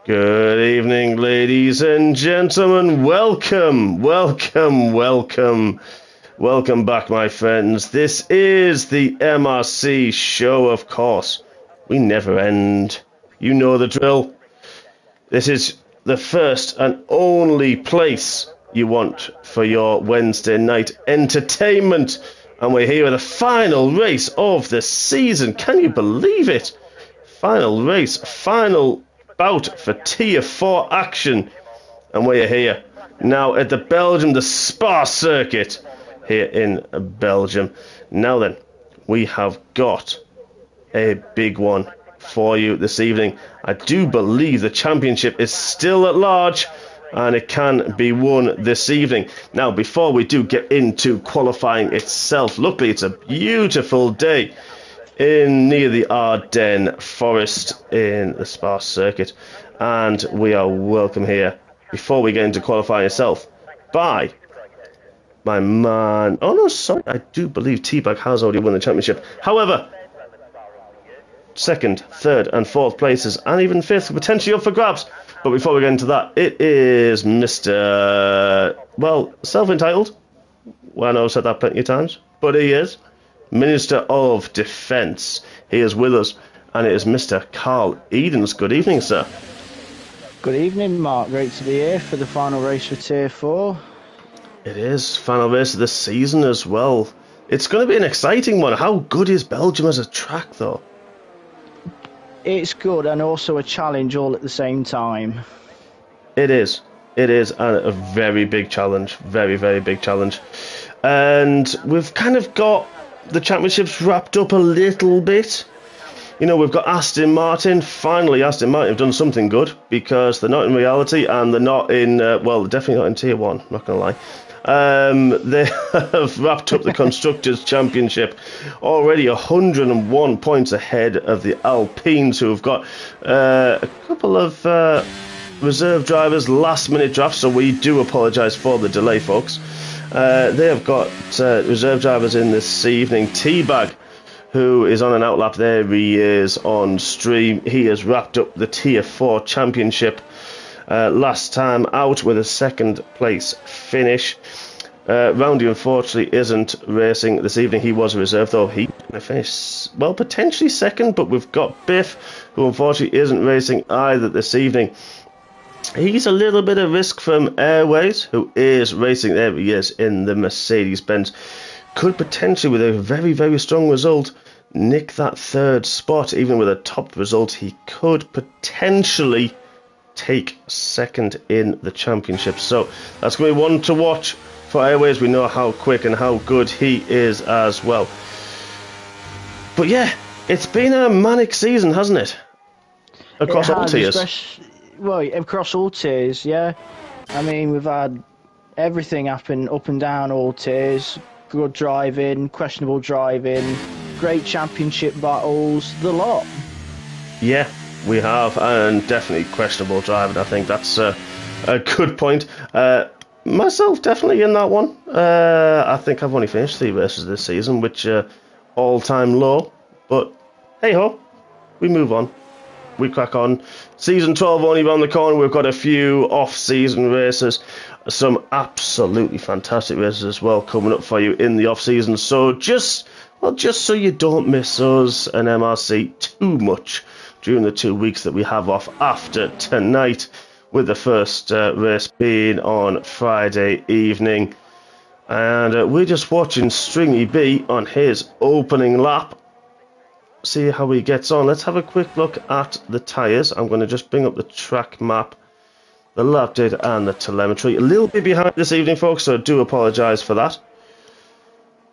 Good evening, ladies and gentlemen. Welcome back, my friends. This is the MRC show, of course. We never end. You know the drill. This is the first and only place you want for your Wednesday night entertainment. And we're here with the final race of the season. Can you believe it? Final race, final bout for Tier 4 action. And we're here now at the Belgium, the Spa circuit here in Belgium. Now then, we have got a big one for you this evening. I do believe the championship is still at large and it can be won this evening. Now, before we do get into qualifying itself, luckily it's a beautiful day near the Ardennes Forest in the Spa circuit, and we are welcome here, before we get into qualifying itself, by my man. Oh no, sorry, I do believe T-Bag has already won the championship. However, second, third and fourth places, and even fifth, potentially up for grabs. But before we get into that, it is Mr. well, self-entitled. Well, I know I've said that plenty of times, but he is Minister of Defence. He is with us, and it is Mr. Carl Edens. Good evening, sir. Good evening, Mark. Great to be here for the final race for Tier 4. It is final race of the season as well. It's going to be an exciting one. How good is Belgium as a track, though? It's good and also a challenge all at the same time. It is. It is a very big challenge. Very, very big challenge. And we've kind of got the championships wrapped up a little bit. You know, we've got Aston Martin. Finally, Aston Martin have done something good, because they're not in reality, and they're not in, well, they're definitely not in Tier 1, I'm not going to lie. They have wrapped up the Constructors' Championship, already 101 points ahead of the Alpines, who have got a couple of reserve drivers, last-minute drafts, so we do apologise for the delay, folks. They have got reserve drivers in this evening. T-Bag, who is on an outlap. There he is on stream. He has wrapped up the Tier 4 Championship last time out with a second place finish. Roundy unfortunately isn't racing this evening. He was a reserve, though. He's going to finish, well, potentially second, but we've got Biff, who unfortunately isn't racing either this evening. He's a little bit of risk from Airways, who is racing. There he is in the Mercedes-Benz. Could potentially, with a very, very strong result, nick that third spot. Even with a top result, he could potentially take second in the championship. So that's going to be one to watch for Airways. We know how quick and how good he is as well. But yeah, it's been a manic season, hasn't it? Across all tiers. Well, across all tiers, yeah. I mean, we've had everything happen up and down all tiers. Good driving, questionable driving, great championship battles, the lot. Yeah, we have, and definitely questionable driving. I think that's a good point. Myself, definitely in that one. I think I've only finished 3 races this season, which all-time low. But hey-ho, we move on. We crack on. Season 12 only around the corner. We've got a few off-season races. Some absolutely fantastic races as well coming up for you in the off-season. So just so you don't miss us and MRC too much during the 2 weeks that we have off after tonight, with the first race being on Friday evening. And we're just watching Stringy B on his opening lap. See how he gets on. Let's have a quick look at the tyres. I'm going to just bring up the track map, the lap data and the telemetry. A little bit behind this evening, folks, so I do apologise for that.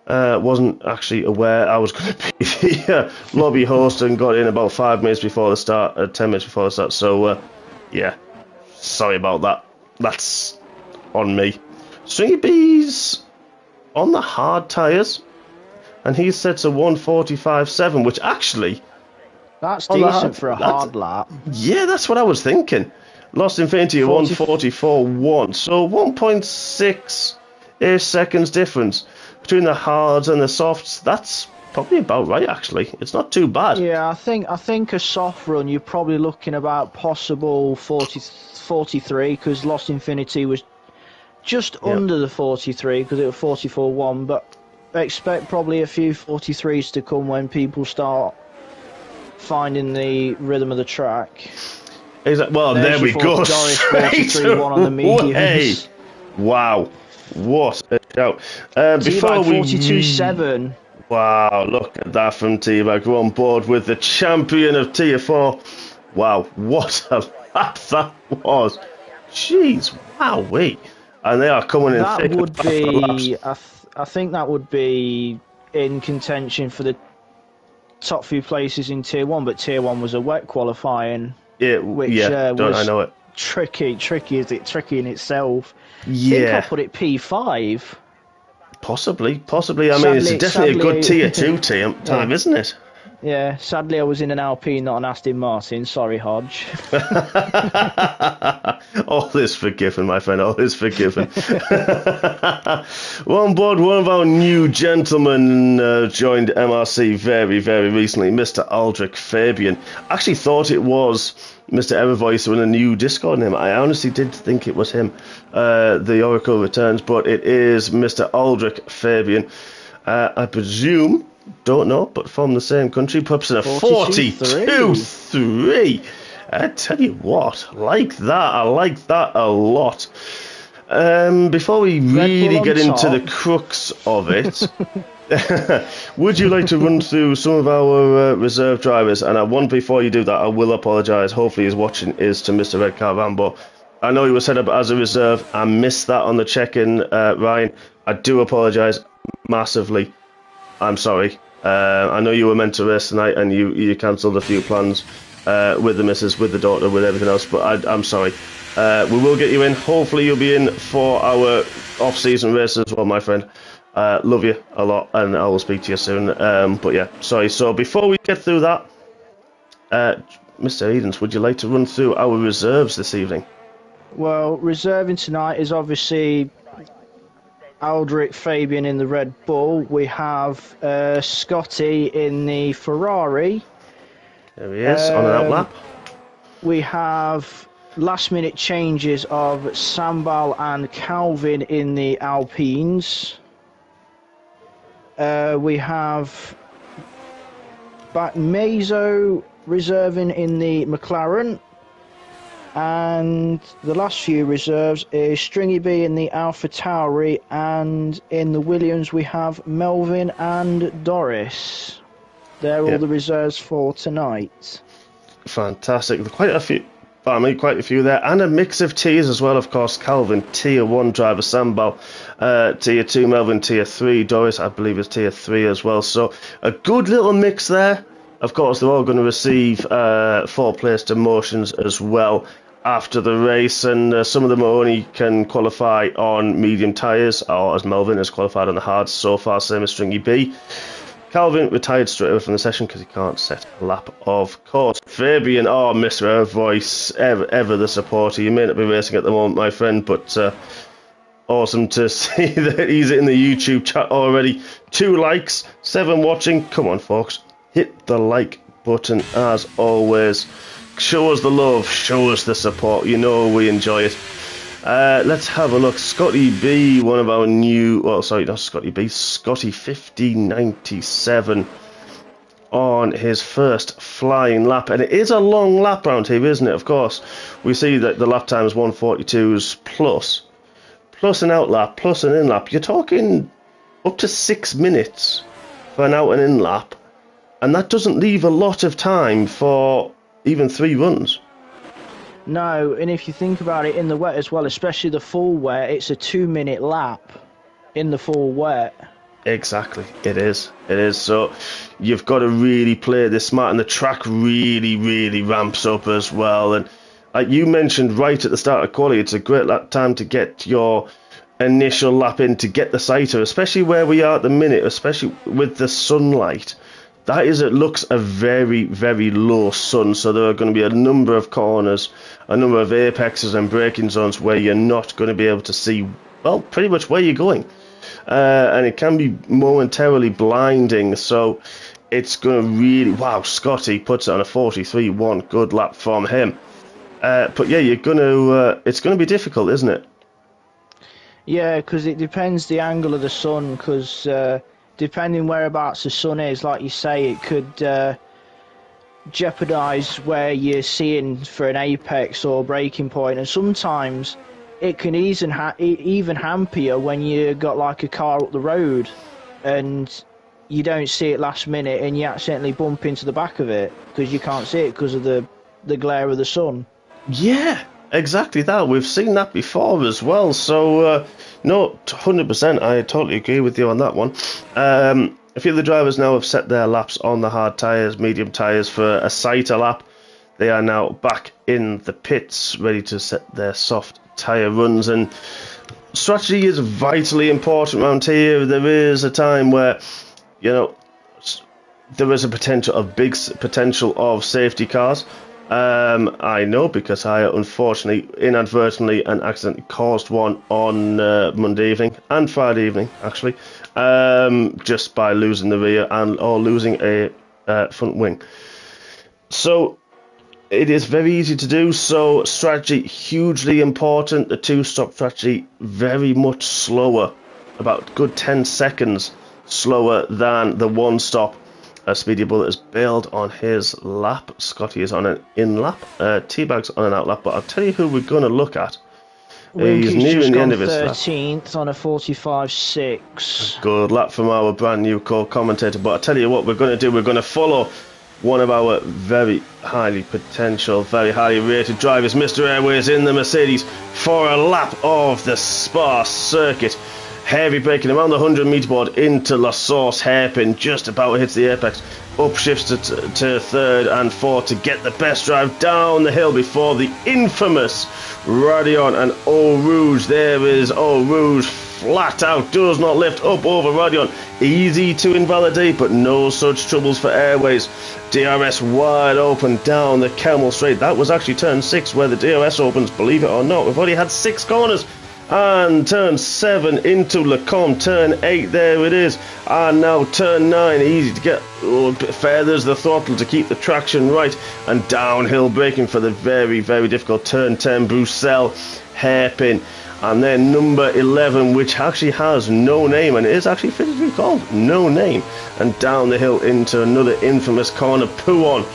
Wasn't actually aware I was going to be the lobby host, and got in about 5 minutes before the start, 10 minutes before the start. So, yeah, sorry about that. That's on me. Stringy B's on the hard tyres, and he sets a 1:45.7, which actually, that's decent for a hard lap. Yeah, that's what I was thinking. Lost Infinity at 1:44.1, so 1.6 seconds difference between the hards and the softs. That's probably about right, actually. It's not too bad. Yeah, I think a soft run, you're probably looking about possible 43, because Lost Infinity was just under the 43, because it was 44-1, but I expect probably a few 43s to come when people start finding the rhythm of the track. Well, there we go. Doris 43-1 on the mediums. Wow. What a shout. Before 42-7. Wow, look at that from T-Bag. We're on board with the champion of Tier 4. Wow, what a lap that was. Jeez, wowee. And they are coming in thick. That would be, I think that would be in contention for the top few places in Tier 1, but Tier 1 was a wet qualifying. Which was I know it. Tricky in itself. Yeah. I think I'll put it P5. Possibly. I mean, it's definitely a good Tier 2 time, isn't it? Yeah, sadly I was in an Alpine, not an Aston Martin. Sorry, Hodge. All is forgiven, my friend, all is forgiven. We're on board, one of our new gentlemen joined MRC very, very recently, Mr. Aldrich Fabian. I actually thought it was Mr. Evervoice in a new Discord name. I honestly did think it was him, the Oracle returns, but it is Mr. Aldrich Fabian. I presume, don't know, but from the same country, perhaps in a 42-3. I tell you what, I like that a lot. Before we really get into the crux of it, would you like to run through some of our reserve drivers? And one before you do that, I will apologise. Hopefully his watching is to Mr. Red Car Rambo. I know he was set up as a reserve. I missed that on the check-in, Ryan. I do apologise massively. I'm sorry. I know you were meant to race tonight and you cancelled a few plans with the missus, with the daughter, with everything else, but I'm sorry. We will get you in. Hopefully you'll be in for our off-season race as well, my friend. Love you a lot and I will speak to you soon. But yeah, sorry. So before we get through that, Mr. Edens, would you like to run through our reserves this evening? Well, reserving tonight is obviously Aldrich Fabian in the Red Bull. We have Scotty in the Ferrari. There he is, on an outlap. We have last-minute changes of Sambal and Calvin in the Alpines. We have Mazo reserving in the McLaren. And the last few reserves is Stringy B in the AlphaTauri, and in the Williams we have Melvin and Doris. They're all the reserves for tonight. Fantastic. Quite a few there, and a mix of tiers as well, of course. Calvin, Tier 1 driver, Sambal, Tier 2, Melvin, Tier 3, Doris, I believe, is Tier 3 as well. So a good little mix there. Of course, they're all going to receive 4-place demotions as well after the race, and some of them only can qualify on medium tyres, or as Melvin has qualified on the hards so far, same as Stringy B. Calvin retired straight away from the session because he can't set a lap, of course. Fabian, Mr. Voice, ever the supporter. You may not be racing at the moment, my friend, but awesome to see that he's in the YouTube chat already. 2 likes, 7 watching. Come on, folks. Hit the like button as always. Show us the love, show us the support. You know we enjoy it. Let's have a look. Scotty B, one of our new... Well, sorry, not Scotty B. Scotty 5097 on his first flying lap. And it is a long lap round here, isn't it? Of course. We see that the lap time is 142s plus an out lap, plus an in lap. You're talking up to 6 minutes for an out and in lap. And that doesn't leave a lot of time for even 3 runs. No, and if you think about it in the wet as well, especially the full wet, it's a 2-minute lap in the full wet. Exactly, it is. So you've got to really play this smart, and the track really, really ramps up as well. And like you mentioned right at the start of quality, it's a great time to get your initial lap in, to get the sighter, especially where we are at the minute, especially with the sunlight. It looks a very, very low sun, so there are going to be a number of corners, a number of apexes and braking zones where you're not going to be able to see, well, pretty much where you're going. and it can be momentarily blinding. So it's going to really, wow, Scotty puts it on a 43.1, good lap from him. But yeah, you're going to, it's going to be difficult, isn't it? Yeah, because it depends the angle of the sun, because depending whereabouts the sun is, like you say, it could jeopardise where you're seeing for an apex or breaking point, and sometimes it can even hamper you when you got like a car up the road and you don't see it last minute and you accidentally bump into the back of it because you can't see it because of the glare of the sun. Yeah, exactly that. We've seen that before as well. So, no, 100%. I totally agree with you on that one. A few of the drivers now have set their laps on the hard tyres, medium tyres for a sighter lap. They are now back in the pits, ready to set their soft tyre runs. And strategy is vitally important around here. There is a time where, you know, there is a big potential of safety cars. I know because I unfortunately, inadvertently and accidentally caused one on Monday evening and Friday evening, actually, just by losing the rear or losing a front wing. So it is very easy to do. So strategy, hugely important. The two-stop strategy, very much slower, about a good 10 seconds slower than the one-stop. Speedy Bullet has bailed on his lap. Scotty is on an in-lap. Teabag's on an out-lap. But I'll tell you who we're going to look at. He's nearing the end of his lap. 13th on a 45.6. Good lap from our brand new co-commentator. But I'll tell you what we're going to do. We're going to follow one of our very highly rated drivers, Mr. Airways, in the Mercedes for a lap of the Spa circuit. Heavy braking around the 100-metre board into La Source hairpin, just about hits the apex. Upshifts to third and fourth to get the best drive down the hill before the infamous Radion and Eau Rouge. There is Eau Rouge, flat out, does not lift up over Radion. Easy to invalidate, but no such troubles for Airways. DRS wide open down the Camel Straight. That was actually turn 6 where the DRS opens, believe it or not. We've already had 6 corners. And turn 7 into Lecombe, turn 8, there it is, and now turn 9, easy to get, feathers the throttle to keep the traction right, and downhill braking for the very, very difficult turn 10, Bruxelles hairpin, and then number 11, which actually has no name, and it is actually physically called No Name, and down the hill into another infamous corner, Pouon.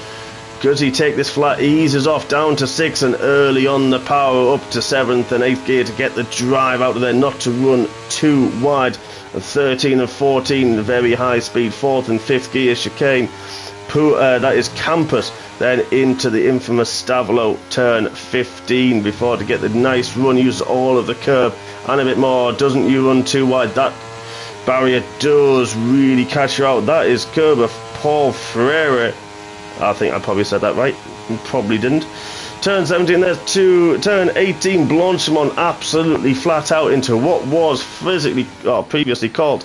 Does he take this flat? Eases off down to 6 and early on the power up to 7th and 8th gear to get the drive out of there, not to run too wide. And 13 and 14, very high speed, 4th and 5th gear chicane. That is Campus, then into the infamous Stavelo turn 15 before to get the nice run, uses all of the curb and a bit more. Doesn't you run too wide? That barrier does really catch you out. That is curb of Paul Freire. I think I probably said that right. Probably didn't. Turn 17, there's 2. Turn 18, Blanchimont absolutely flat out into what was previously called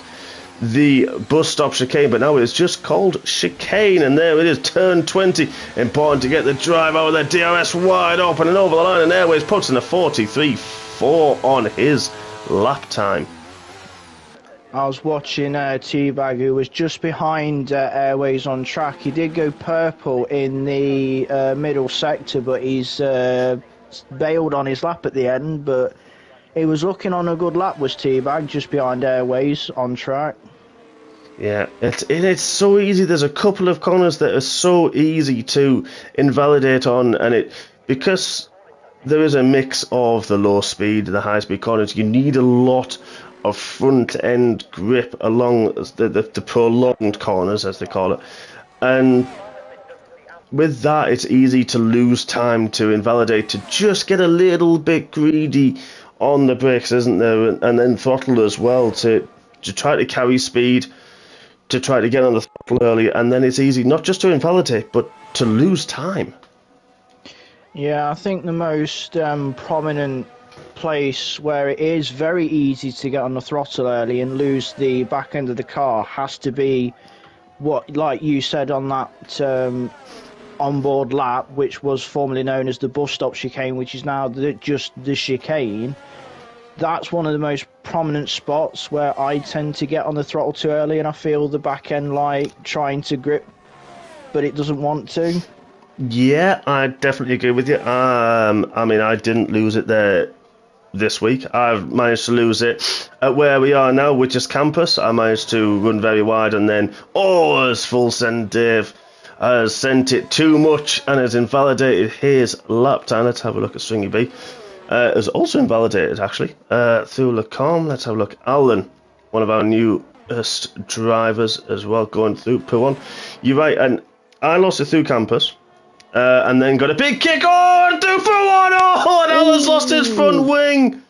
the bus stop chicane, but now it's just called chicane, and there it is, turn 20. Important to get the drive out of there. DRS wide open and over the line, and Airways puts in a 43.4 on his lap time. I was watching Teabag, who was just behind Airways on track. He did go purple in the middle sector, but he's bailed on his lap at the end. But he was looking on a good lap, was Teabag, just behind Airways on track. Yeah, it's so easy. There's a couple of corners that are so easy to invalidate on, and because there is a mix of the low speed, the high speed corners, you need a lot of front end grip along the prolonged corners, as they call it, and with that it's easy to lose time, to invalidate, to just get a little bit greedy on the brakes, isn't there, and then throttle as well to try to carry speed, to try to get on the throttle early, and then it's easy not just to invalidate but to lose time. Yeah, I think the most prominent place where it is very easy to get on the throttle early and lose the back end of the car has to be what, like you said, on that onboard lap, which was formerly known as the bus stop chicane, which is now just the chicane. that's one of the most prominent spots where I tend to get on the throttle too early, and I feel the back end light trying to grip, but it doesn't want to. Yeah, I definitely agree with you. I mean, I didn't lose it there this week. I've managed to lose it at where we are now, which is campus. I managed to run very wide, and then, as full send Dave has sent it too much and has invalidated his lap time. Let's have a look at Stringy B. Has also invalidated, actually, through Lacombe. Let's have a look. Alan, one of our newest drivers as well, going through P1. You're right, and I lost it through campus. And then got a big kick on through for one. Oh, and Alan's lost his front wing.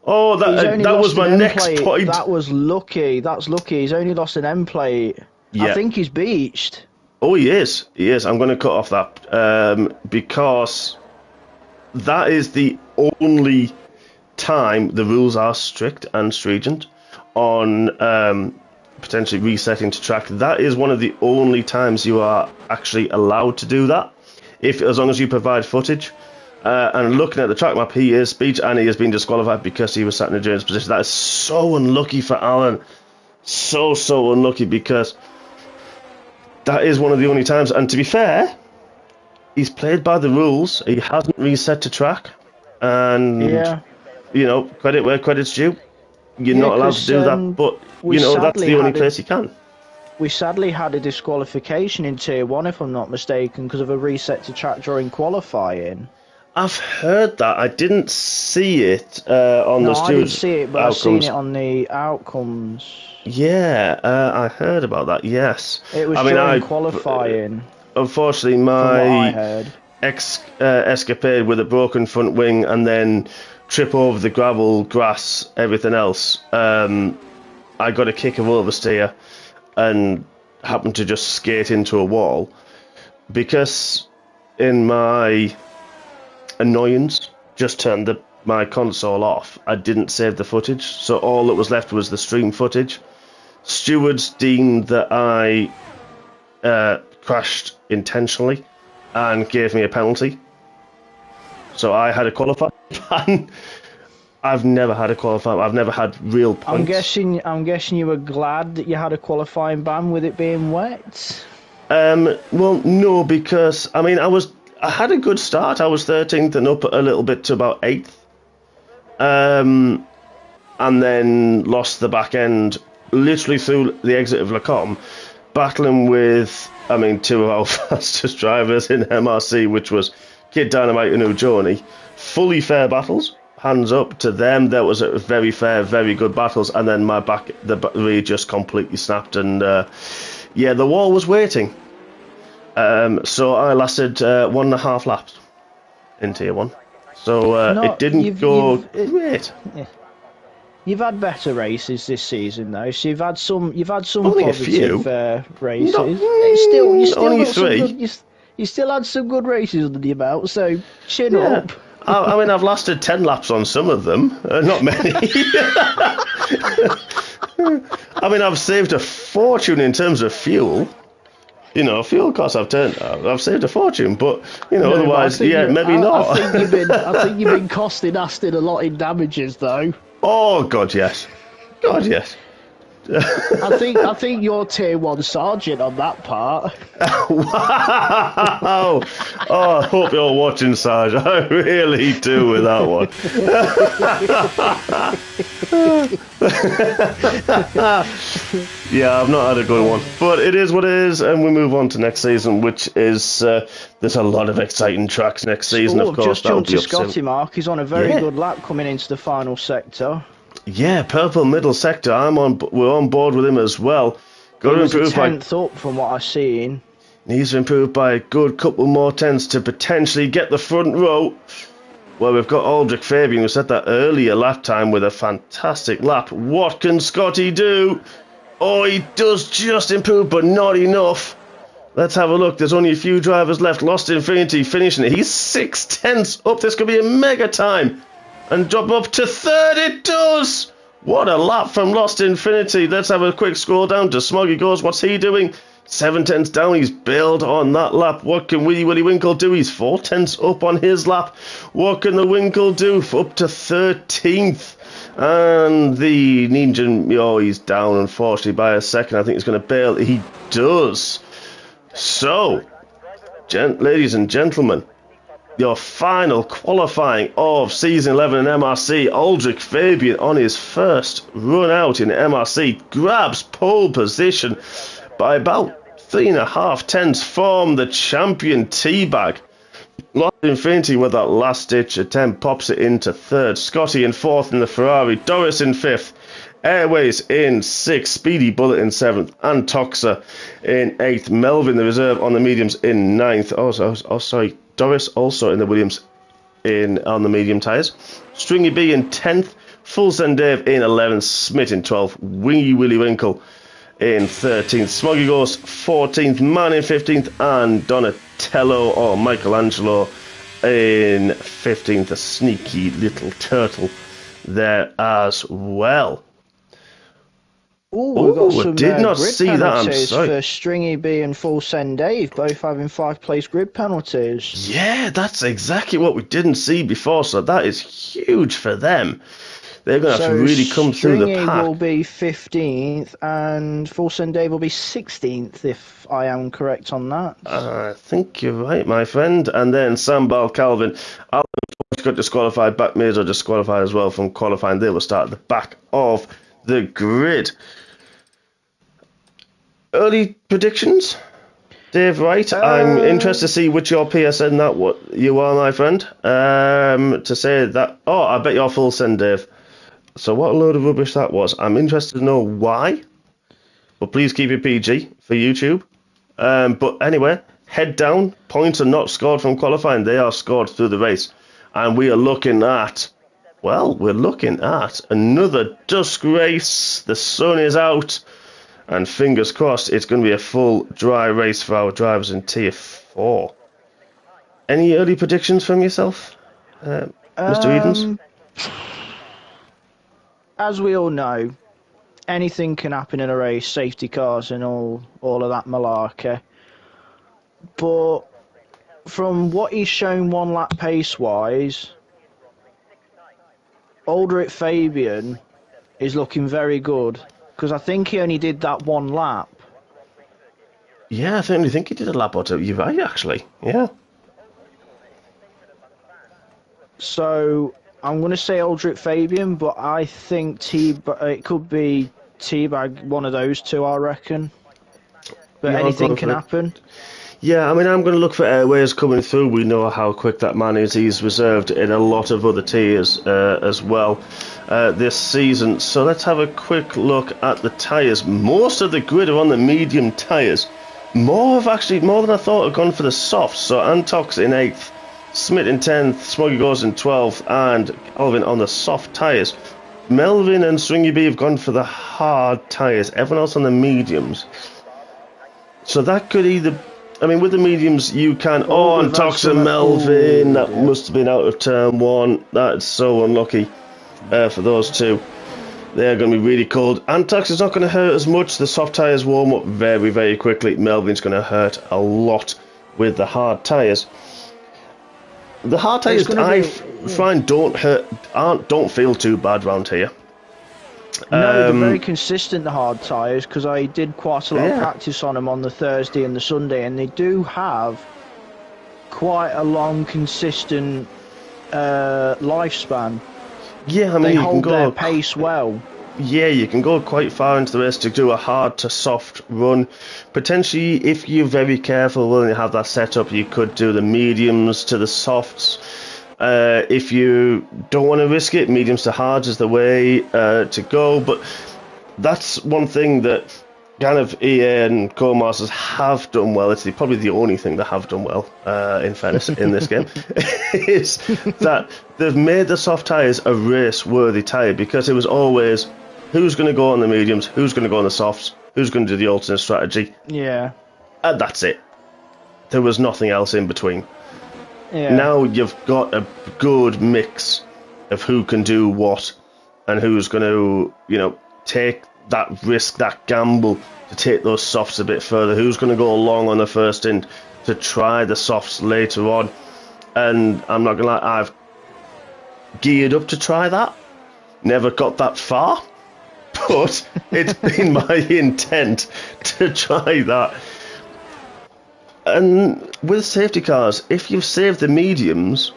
Oh, that was my next point. That was lucky. That's lucky. He's only lost an end plate. Yeah. I think he's beached. Oh, he is. He is. I'm going to cut off that because that is the only time the rules are strict and stringent on potentially resetting to track. That is one of the only times you are actually allowed to do that. As long as you provide footage. And looking at the track map, he is beached and he has been disqualified because he was sat in a dangerous position. That is so unlucky for Alan. So unlucky, because that is one of the only times. And to be fair, he's played by the rules. He hasn't reset to track. And, credit where credit's due. You're not allowed to do that. But, that's the only place you can. We sadly had a disqualification in Tier 1, if I'm not mistaken, because of a reset to track during qualifying. I've heard that. I didn't see it on the stewards' I didn't see it, but outcomes. I've seen it on the outcomes. Yeah, I heard about that, yes. It was during qualifying. Unfortunately, my escapade with a broken front wing and then trip over the gravel, grass, everything else, I got a kick of oversteer and happened to just skate into a wall because in my annoyance just turned my console off. I didn't save the footage, so all that was left was the stream footage. Stewards deemed that I crashed intentionally and gave me a penalty, so I had a qualifying ban. I've never had a qualifying. I've never had real points. I'm guessing you were glad that you had a qualifying ban with it being wet. Well, no, because I had a good start. I was 13th and up a little bit to about 8th, and then lost the back end literally through the exit of Lacombe, battling with two of our fastest drivers in MRC, which was Kid Dynamite and Ujoni. Fully fair battles. Hands up to them. That was a very fair, very good battles, and then the rear just completely snapped, and the wall was waiting. So I lasted 1.5 laps in Tier 1. So it didn't go great. You've had better races this season, though. So you've had some only positive races. Only 3. You still had some good races under the belt. So chin up. I've lasted 10 laps on some of them, not many. I've saved a fortune in terms of fuel. Fuel costs I've saved a fortune, but otherwise, maybe not. I think you've been costing Aston a lot in damages, though. Oh God, yes. God, yes. I think you're Tier 1 sergeant on that part. Wow! Oh, I hope you're watching, Sarge. I really do with that one. Yeah, I've not had a good one, but it is what it is, and we move on to next season, which is there's a lot of exciting tracks next season. Of course, just jumped to Scotty, Mark. He's on a very good lap coming into the final sector. Yeah, purple middle sector. We're on board with him as well. Got to improve 10th up from what I've seen. Needs to improve by a good couple more tenths to potentially get the front row. Well, we've got Aldrich Fabian, who said that earlier lap time with a fantastic lap. What can Scotty do? Oh, he does just improve, but not enough. Let's have a look. There's only a few drivers left. Lost Infinity finishing it. He's 6 tenths up. This could be a mega time. And drop up to 3rd. It does. What a lap from Lost Infinity. Let's have a quick scroll down to Smoggy Goes. What's he doing? 7 tenths down. He's bailed on that lap. What can Willy Winkle do? He's 4 tenths up on his lap. What can the Winkle do? Up to 13th. And the Ninja, oh, he's down, unfortunately, by a second. I think he's going to bail. He does. So, ladies and gentlemen, your final qualifying of Season 11 in MRC, Aldrich Fabian on his first run out in MRC grabs pole position by about 3.5 tenths from the champion Teabag. Lost Infinity with that last-ditch attempt pops it into third. Scotty in fourth in the Ferrari. Doris in fifth. Airways in sixth. Speedy Bullet in seventh. And Toxa in eighth. Melvin, the reserve, on the mediums in ninth. Sorry. Doris also in the Williams on the medium tyres. Stringy B in 10th. Full Send Dave in 11th. Smith in 12th. Wingy Willy Winkle in 13th. Smoggy Ghost 14th. Man in 15th. And Donatello or Michelangelo in 15th. A sneaky little turtle there as well. We've got some did not grid see that. I'm penalties sorry. for Stringy B and Full Send Dave, both having 5-place grid penalties. Yeah, that's exactly what we didn't see before, so that is huge for them. They're going to have to really come through the pack. Stringy will be 15th and Full Send Dave will be 16th, if I am correct on that. I think you're right, my friend. And then Sambal Calvin. Alvin got disqualified. Back Mays are disqualified as well from qualifying. They will start at the back of the grid. Early predictions? Dave Wright, I'm interested to see which your PSN that what you are, my friend. To say that, I bet you're Full Send Dave. So what a load of rubbish that was. I'm interested to know why. But please keep it PG for YouTube. But anyway, head down. Points are not scored from qualifying. They are scored through the race. And we are looking at, another dusk race. The sun is out. And fingers crossed, it's going to be a full dry race for our drivers in Tier 4. Any early predictions from yourself, Mr. Edens? As we all know, anything can happen in a race, safety cars and all of that malarkey. But from what he's shown one lap pace-wise, Aldrich Fabian is looking very good. Because I think he only did that one lap. Yeah, I only think he did a lap or two. You're right, actually. Yeah. So I'm going to say Aldrich Fabian, but I think it could be Teabag, one of those two, I reckon. But anything can happen. Yeah, I mean, I'm going to look for Airways coming through. We know how quick that man is. He's reserved in a lot of other tiers as well this season. So let's have a quick look at the tyres. Most of the grid are on the medium tyres. More than I thought have gone for the softs. So Antox in 8th, Smith in 10th, Smoggy Goes in 12th, and Alvin on the soft tyres. Melvin and Stringy B have gone for the hard tyres. Everyone else on the mediums. So that could either... I mean, with the mediums, you can... and Tox and Melvin, that must have been out of turn 1. That's so unlucky for those two. They're going to be really cold. Antox is not going to hurt as much. The soft tyres warm up very, very quickly. Melvin's going to hurt a lot with the hard tyres. The hard tyres, I find, don't feel too bad round here. No, they're very consistent, the hard tyres, because I did quite a lot of practice on them on the Thursday and the Sunday, and they do have quite a long, consistent lifespan. Yeah, I mean, they you hold can their pace well. Yeah, you can go quite far into the race to do a hard to soft run. Potentially, if you're very careful and you have that set up, you could do the mediums to the softs. If you don't want to risk it, mediums to hards is the way to go. But that's one thing that kind of EA and Co-Masters have done well. It's probably the only thing they have done well, in fairness, in this game, is that they've made the soft tyres a race-worthy tyre, because it was always who's going to go on the mediums, who's going to go on the softs, who's going to do the alternate strategy. Yeah. And that's it. There was nothing else in between. Yeah. Now you've got a good mix of who can do what and who's going to, take that risk, that gamble to take those softs a bit further. Who's going to go long on the first end to try the softs later on. And I'm not going to lie, I've geared up to try that. Never got that far, but it's been my intent to try that. And with safety cars, if you've saved the mediums,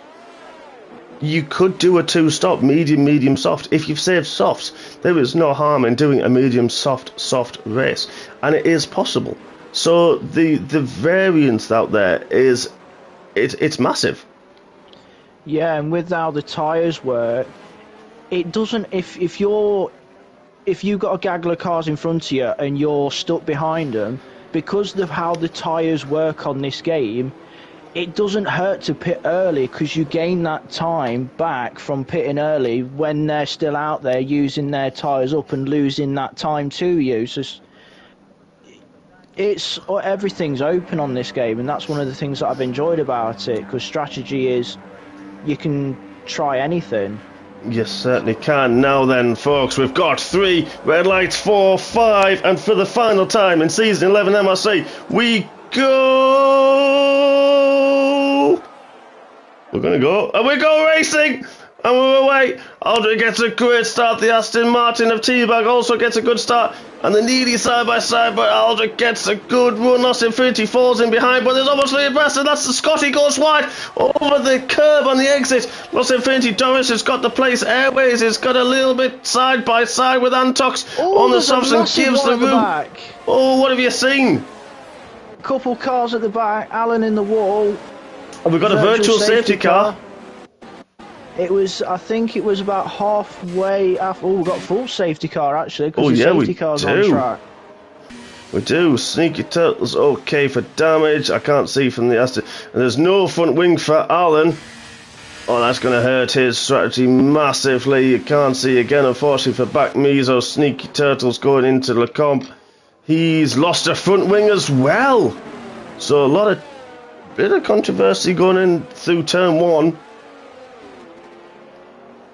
you could do a 2-stop, medium, medium, soft. If you've saved softs, there is no harm in doing a medium, soft, soft race. And it is possible. So the variance out there is, it's massive. Yeah, and with how the tyres work, it doesn't, if you've got a gaggle of cars in front of you and you're stuck behind them, because of how the tyres work on this game, it doesn't hurt to pit early because you gain that time back from pitting early when they're still out there using their tyres up and losing that time to you. So everything's open on this game, and that's one of the things that I've enjoyed about it, because strategy is you can try anything. You certainly can. Now then, folks, we've got 3 red lights, 4, 5, and for the final time in Season 11 MRC, we go! We're going to go, and we go racing! And we're away. Aldrin gets a great start. The Aston Martin of T-Bag also gets a good start. And the Needy side-by-side, but Aldrin gets a good run. Lost Infinity falls in behind, but there's almost Lee Brass, and that's the Scotty goes wide over the curb on the exit. Lost Infinity Doris has got the place. Airways has got a little bit side-by-side with Antox on the softs and gives the room. Oh, what have you seen? Couple cars at the back, Alan in the wall. And we've got a virtual safety car. It was, I think it was about halfway after. Oh, we've got full safety car actually, because the safety car's on track. We do. Sneaky Turtle's okay for damage. I can't see from the Aston. And there's no front wing for Alan. Oh, that's going to hurt his strategy massively. You can't see again, unfortunately, for back Mizo. Sneaky Turtle's going into the comp. He's lost a front wing as well. So a bit of controversy going in through turn 1.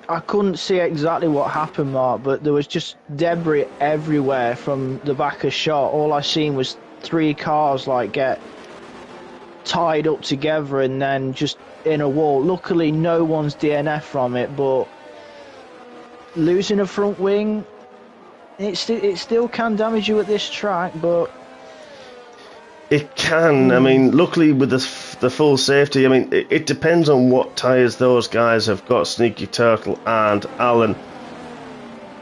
I couldn't see exactly what happened, Mark, but there was just debris everywhere from the back of shot. All I seen was 3 cars get tied up together and then just in a wall. Luckily, no one's DNF from it, but losing a front wing, it still can damage you at this track, but... It can. I mean, luckily with the full safety, I mean, it depends on what tyres those guys have got, Sneaky Turtle and Alan.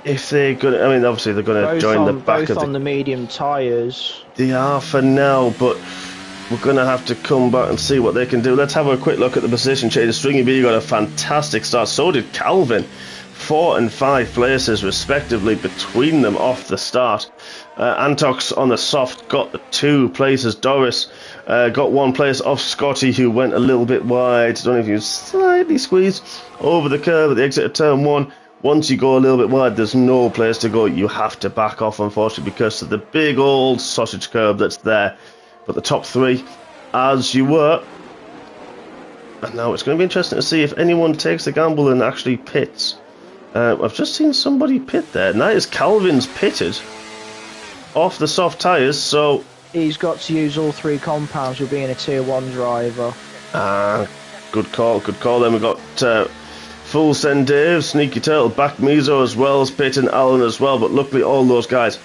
If they're going to, I mean, obviously they're going to join the back of on the medium tyres. They are for now, but we're going to have to come back and see what they can do. Let's have a quick look at the position changes. Stringy B got a fantastic start. So did Calvin. 4 and 5 places respectively between them off the start. Antox on the soft got the 2 places. Doris got 1 place off Scotty, who went a little bit wide. Don't know if you slightly squeezed over the curve at the exit of turn 1. Once you go a little bit wide, there's no place to go. You have to back off, unfortunately, because of the big old sausage curb that's there. But the top 3, as you were. And now it's going to be interesting to see if anyone takes the gamble and actually pits. I've just seen somebody pit there, and that is Calvin's pitted off the soft tyres, so... He's got to use all 3 compounds with being a tier 1 driver. Good call. Then we've got Full Send Dave, Sneaky Turtle, Back Mizo as well as Pit and Alan as well, but luckily all those guys,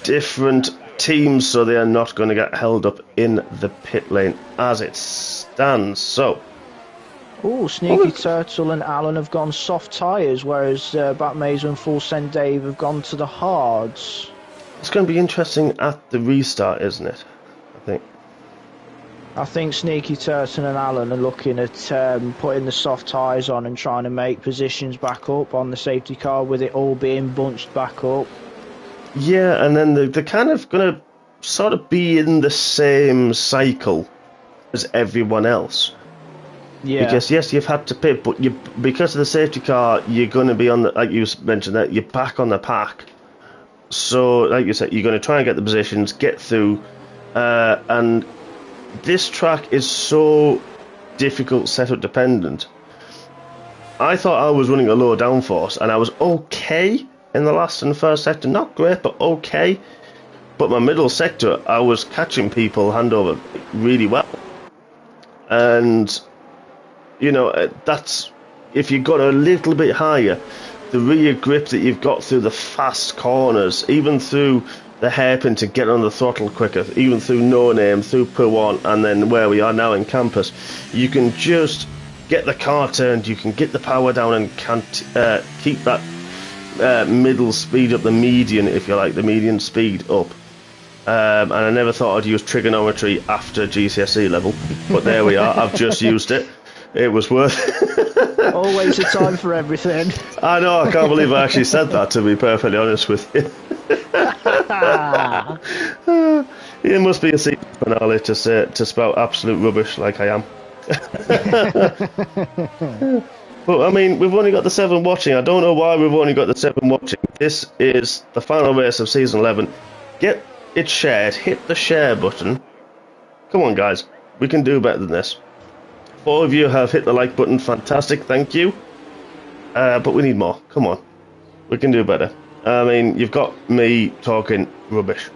different teams, so they are not going to get held up in the pit lane as it stands, so... Oh, Sneaky Turtle and Alan have gone soft tyres, whereas Batmazer and Full Send Dave have gone to the hards. It's going to be interesting at the restart, isn't it? I think Sneaky Turtle and Alan are looking at putting the soft tyres on and trying to make positions back up on the safety car with it all being bunched back up. Yeah, and then they're kind of going to sort of be in the same cycle as everyone else. Yeah. Because yes, you've had to pit, but because of the safety car, you're going to be on the, like you mentioned, that you're back on the pack. So, like you said, you're going to try and get the positions, get through, and this track is so difficult setup dependent. I thought I was running a low downforce, and I was okay in the last and first sector, not great, but okay. But my middle sector, I was catching people hand over really well, and. You know, that's if you got a little bit higher. the rear grip that you've got through the fast corners, even through the hairpin to get on the throttle quicker, even through No Name, through P1, and then where we are now in Campus, you can just get the car turned, you can get the power down and can't keep that middle speed up, the median, if you like, the median speed up. And I never thought I'd use trigonometry after GCSE level, but there we are. I've just used it. It was worth it. Always a time for everything. I know, I can't believe I actually said that, to be perfectly honest with you. It must be a season finale to spout absolute rubbish like I am. But I mean, we've only got the 7 watching. I don't know why we've only got the 7 watching. This is the final race of season 11. Get it shared. Hit the share button. Come on, guys. We can do better than this. 4 of you have hit the like button. Fantastic. Thank you. But we need more. Come on. We can do better. I mean, you've got me talking rubbish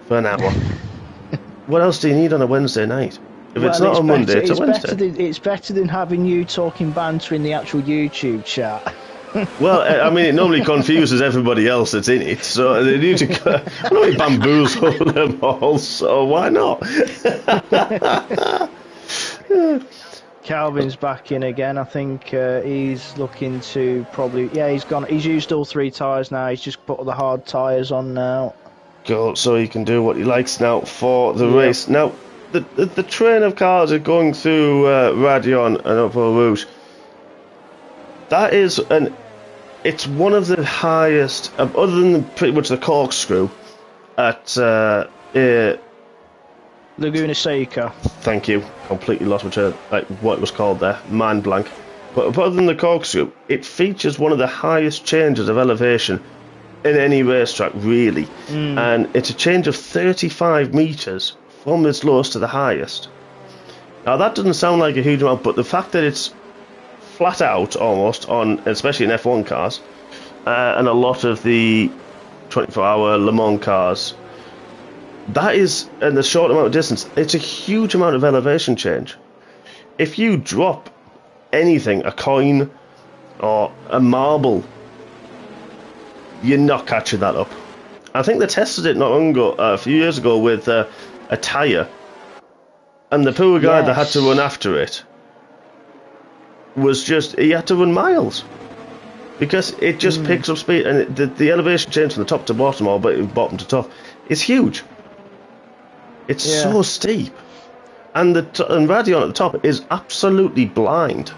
for an hour. What else do you need on a Wednesday night? If it's not a Monday, it's a Wednesday. It's better than having you talking banter in the actual YouTube chat. Well, I mean, it normally confuses everybody else that's in it, so they need to normally bamboozle them all, so why not? Calvin's back in again. I think he's looking to probably... Yeah, he's used all 3 tyres now. He's just put the hard tyres on now. Go, so he can do what he likes now for the race. Now, the train of cars are going through Radion and up Eau Rouge. That is it's one of the highest, other than pretty much the corkscrew at Laguna Seca. Thank you. Completely lost my train, like what it was called there. Mind blank. But other than the corkscrew, it features one of the highest changes of elevation in any racetrack, really. And it's a change of 35 metres from its lowest to the highest. Now that doesn't sound like a huge amount, but the fact that it's flat out almost on, especially in F1 cars, and a lot of the 24-hour Le Mans cars, that is, in the short amount of distance, it's a huge amount of elevation change. If you drop anything, a coin or a marble, you're not catching that up. I think they tested it not long ago, a few years ago, with a tyre, and the poor guy that had to run after it was just, he had to run miles because it just picks up speed, and the elevation change from the top to bottom, or bottom to top, is huge. It's so steep, and Radion at the top is absolutely blind.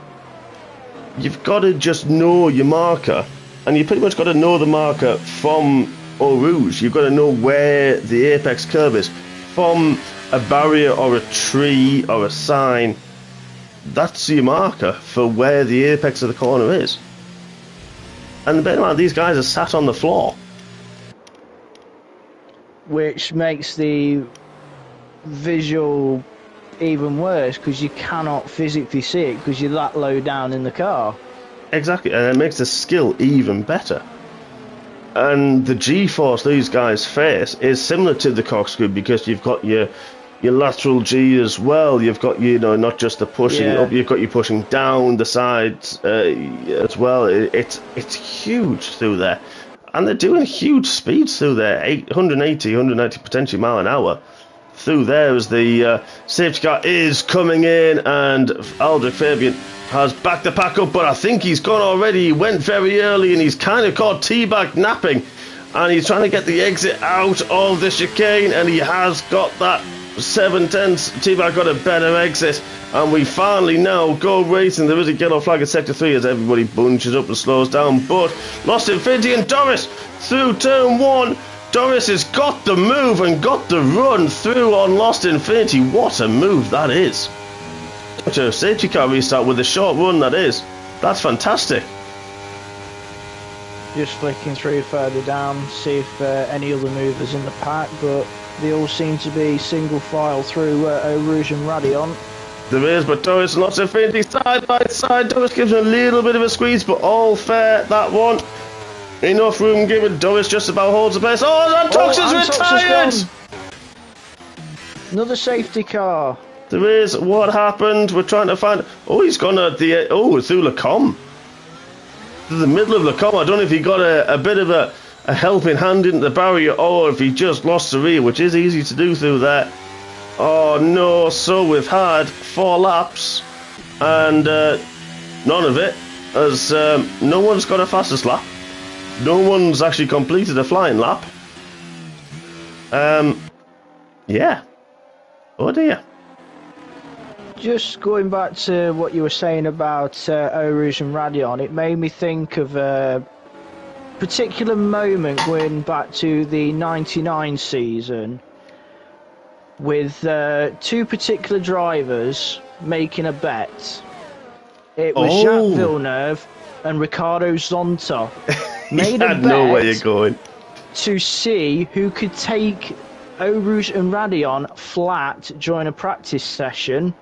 You've got to just know your marker, and you pretty much got to know the marker from Eau Rouge. You've got to know where the apex curve is from a barrier or a tree or a sign. That's your marker for where the apex of the corner is. And bear in mind, these guys are sat on the floor, which makes the visual even worse because you cannot physically see it because you're that low down in the car. Exactly, and it makes the skill even better. And the G-force these guys face is similar to the corkscrew because you've got your lateral G as well. You've got, not just the pushing up, you've got you pushing down the sides as well. It's huge through there. And they're doing huge speeds through there, 180, 190 potentially mile an hour through there as the safety car is coming in, and Aldrich Fabian has backed the pack up, but I think he's gone already. He went very early and he's kind of caught T-back napping, and he's trying to get the exit out of the chicane, and he has got that 7/10. T-back got a better exit, and we finally now go racing. There is a yellow flag at sector 3 as everybody bunches up and slows down, but Lost Infinity and Doris through turn 1. Doris has got the move and got the run through on Lost Infinity. What a move that is. To a safety car restart with a short run, that is. That's fantastic. Just flicking through further down, see if any other movers in the pack, but they all seem to be single file through Eau Rouge and Radion. There is, but Doris and Lost Infinity side by side. Doris gives him a little bit of a squeeze, but all fair, that one. Enough room given. Doris just about holds the place. Oh, Antox is retired! Another safety car. There is. What happened? We're trying to find... Oh, he's gone at the... Oh, through Lacombe. to the middle of the corner. I don't know if he got a bit of a helping hand into the barrier or if he just lost the rear, which is easy to do through there. Oh no, so we've had 4 laps and none of it, as no one's got a fastest lap. No one's actually completed a flying lap. Yeah. Oh dear. Just going back to what you were saying about Eau Rouge and Radion, it made me think of a particular moment going back to the 99 season with 2 particular drivers making a bet. It was Jacques Villeneuve and Ricardo Zonta. Made a bet. I know where you're going. To see who could take Eau Rouge and Radion flat during a practice session.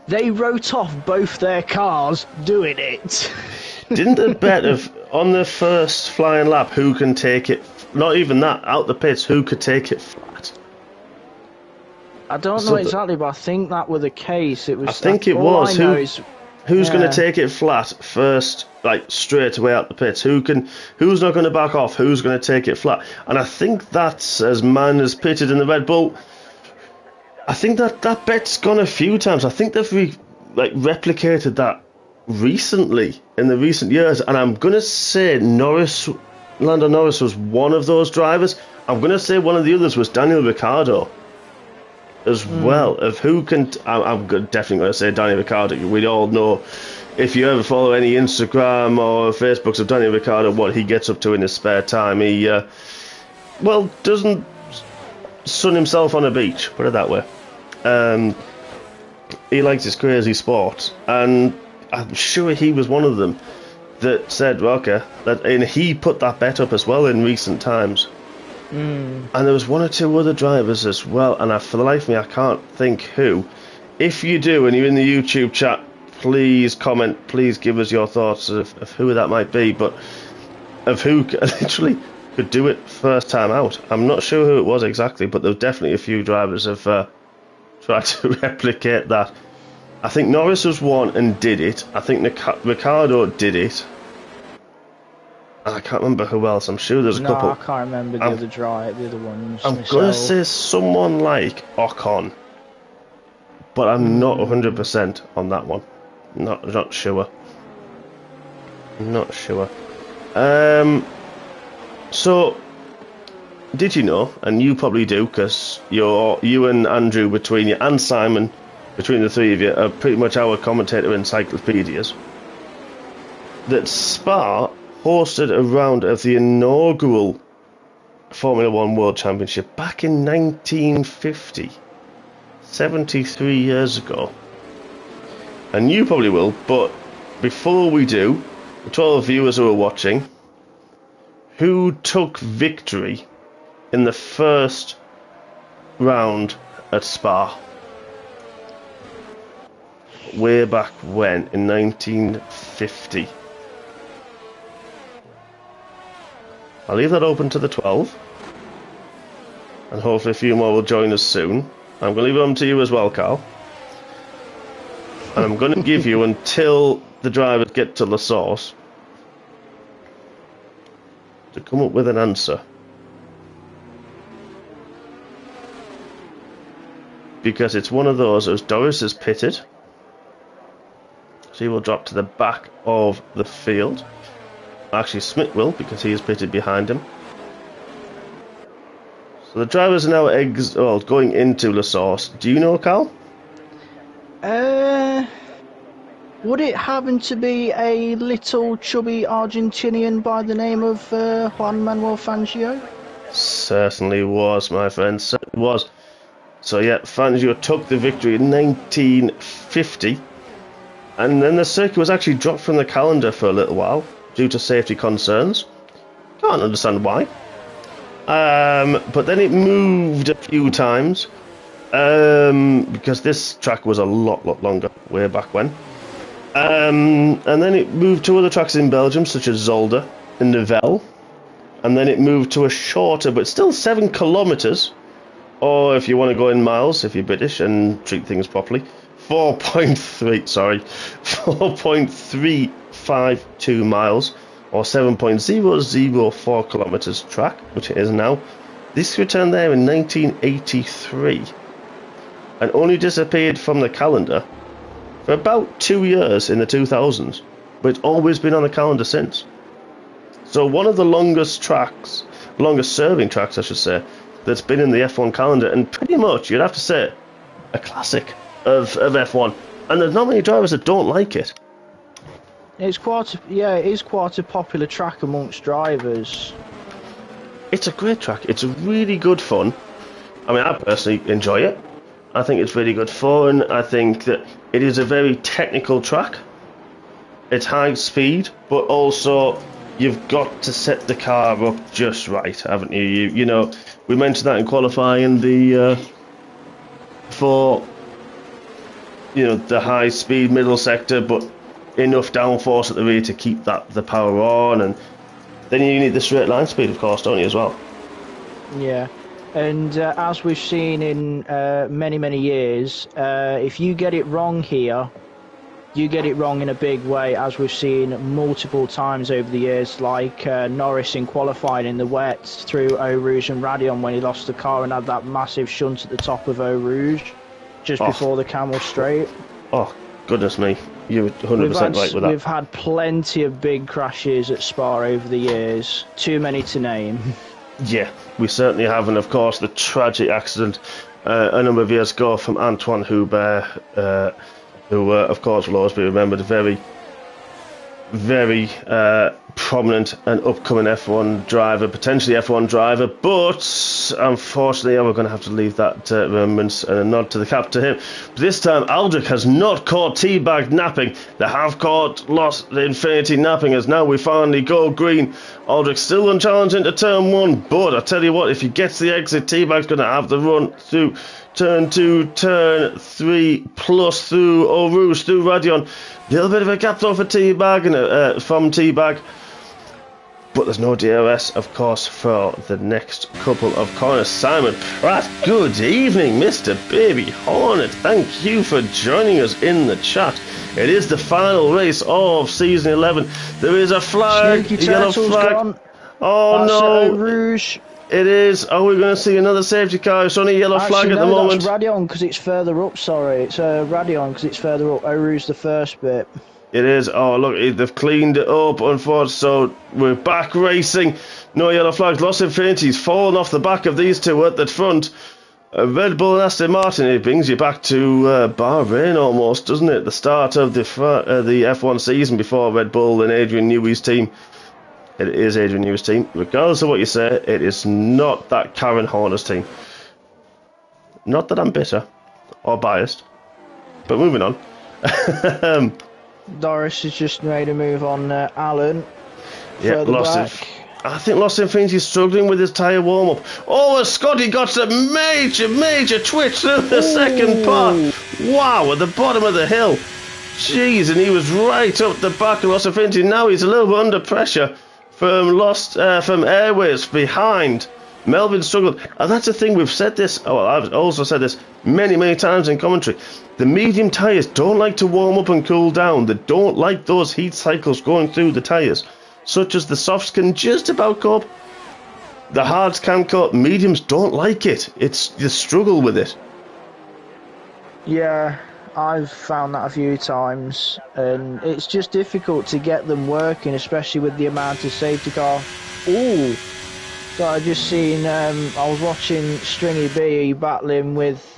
They wrote off both their cars doing it. Didn't the bet of on the first flying lap who can take it? Not even that, out the pits, who could take it flat? I don't know exactly, but I think that was the case. It was. I think it was. Who's going to take it flat first, like straight away out the pits? Who's not going to back off? Who's going to take it flat? And I think that's as man has pitted in the Red Bull. I think that bet's gone a few times. I think they've replicated that recently in the recent years, and I'm going to say Lando Norris was one of those drivers. I'm going to say one of the others was Daniel Ricciardo as well. Of who can, I'm definitely going to say Daniel Ricciardo. We all know, if you ever follow any Instagram or Facebooks of Daniel Ricciardo, what he gets up to in his spare time. He doesn't sun himself on a beach, put it that way. He likes his crazy sports, and I'm sure he was one of them that said, well, okay, and he put that bet up as well in recent times. And there was 1 or 2 other drivers as well, and for the life of me I can't think who. If you do and you're in the YouTube chat, please comment, please give us your thoughts of who that might be, but of who literally could do it first time out. I'm not sure who it was exactly, but there's definitely a few drivers have tried to replicate that. I think Norris was one and did it. I think Ricciardo did it. I can't remember who else. I'm sure there's a couple. I can't remember the other ones. I'm going to say someone like Ocon, but I'm not 100% on that one. Not sure. Not sure. So, did you know, and you probably do, because you and Andrew between you, and Simon, between the 3 of you, are pretty much our commentator encyclopedias, that Spa hosted a round of the inaugural Formula 1 World Championship back in 1950, 73 years ago. And you probably will, but before we do, to all the viewers who are watching, who took victory in the first round at Spa? Way back when, in 1950. I'll leave that open to the 12. And hopefully a few more will join us soon. I'm going to leave it on to you as well, Carl. And I'm going to give you until the drivers get to La Source to come up with an answer. Because it's one of those, as Doris is pitted, she will drop to the back of the field. Actually, Smith will, because he is pitted behind him. So the drivers are now going into La Source. Do you know, Carl? Would it happen to be a little chubby Argentinian by the name of Juan Manuel Fangio? Certainly was, my friend. Certainly was. So yeah, Fangio took the victory in 1950. And then the circuit was actually dropped from the calendar for a little while due to safety concerns. Can't understand why. But then it moved a few times because this track was a lot longer way back when. And then it moved to other tracks in Belgium, such as Zolder and Nivelles. And then it moved to a shorter, but still 7 kilometres, or if you want to go in miles, if you're British and treat things properly, 4.3 1.52 miles or 7.004 kilometers track, which it is now. This returned there in 1983 and only disappeared from the calendar for about 2 years in the 2000s, but it's always been on the calendar since. So one of the longest serving tracks I should say, that's been in the F1 calendar, and pretty much you'd have to say a classic of F1, and there's not many drivers that don't like it. It is quite a popular track amongst drivers. It's a great track. It's a really good fun. I mean, I personally enjoy it. I think it's really good fun. I think that it is a very technical track. It's high speed, but also you've got to set the car up just right, haven't you? You know, we mentioned that in qualifying for the high speed middle sector, but enough downforce at the rear to keep the power on, and then you need the straight line speed, of course, don't you, as well? Yeah, and as we've seen in many years, if you get it wrong here, you get it wrong in a big way, as we've seen multiple times over the years, like Norris in qualifying in the wet through Eau Rouge and Radion when he lost the car and had that massive shunt at the top of Eau Rouge just before the Camel Straight. Oh, goodness me. You're 100% right with that. We've had plenty of big crashes at Spa over the years. Too many to name. Yeah, we certainly have. And of course, the tragic accident a number of years ago from Antoine Hubert, who, of course, will always be remembered, very prominent and upcoming F1 driver, potentially F1 driver, but unfortunately we're going to have to leave that remembrance and a nod to the cap to him. But this time Aldrich has not caught teabag napping. They have caught Lost Infinity napping, as now we finally go green. Aldrich still unchallenged into turn 1, but I tell you what, if he gets the exit, teabag's going to have the run through turn 2, turn 3, plus through Eau Rouge, through Radion. Little bit of a gap though for Teabag and from Teabag, but there's no DRS, of course, for the next couple of corners. Simon Pratt, good evening, Mr. Baby Hornet. Thank you for joining us in the chat. It is the final race of season 11. There is a flag, Snooky a yellow flag. Gone. Oh That's no! Eau Rouge. It is. Are we going to see another safety car? It's only a yellow flag at the moment. That's Radion because it's further up. Sorry, it's Radion because it's further up. Eau Rouge, the first bit. It is. Oh, look, they've cleaned it up, unfortunately. So we're back racing. No yellow flags. Lost Infinity's fallen off the back of these two at the front. Red Bull and Aston Martin. It brings you back to Bahrain almost, doesn't it? The start of the F1 season before Red Bull and Adrian Newey's team. It is Adrian Newey's team. Regardless of what you say, it is not that Karen Horner's team. Not that I'm bitter or biased, but moving on. Doris has just made a move on Alan. Yeah, I think Lost Infinity's struggling with his tyre warm-up. Oh, and Scotty got a major twitch through the second part. Wow, at the bottom of the hill. Jeez, and he was right up the back of Lost Infinity. Now he's a little bit under pressure from Airways behind. Melvin struggled, and that's the thing. We've said this. Oh, well, I've also said this many times in commentary. The medium tyres don't like to warm up and cool down. They don't like those heat cycles going through the tyres, such as the softs can just about cope. The hards can cope. Mediums don't like it. It's the struggle with it. Yeah, I've found that a few times, and it's just difficult to get them working, especially with the amount of safety car. Ooh. So I just seen, I was watching Stringy B battling with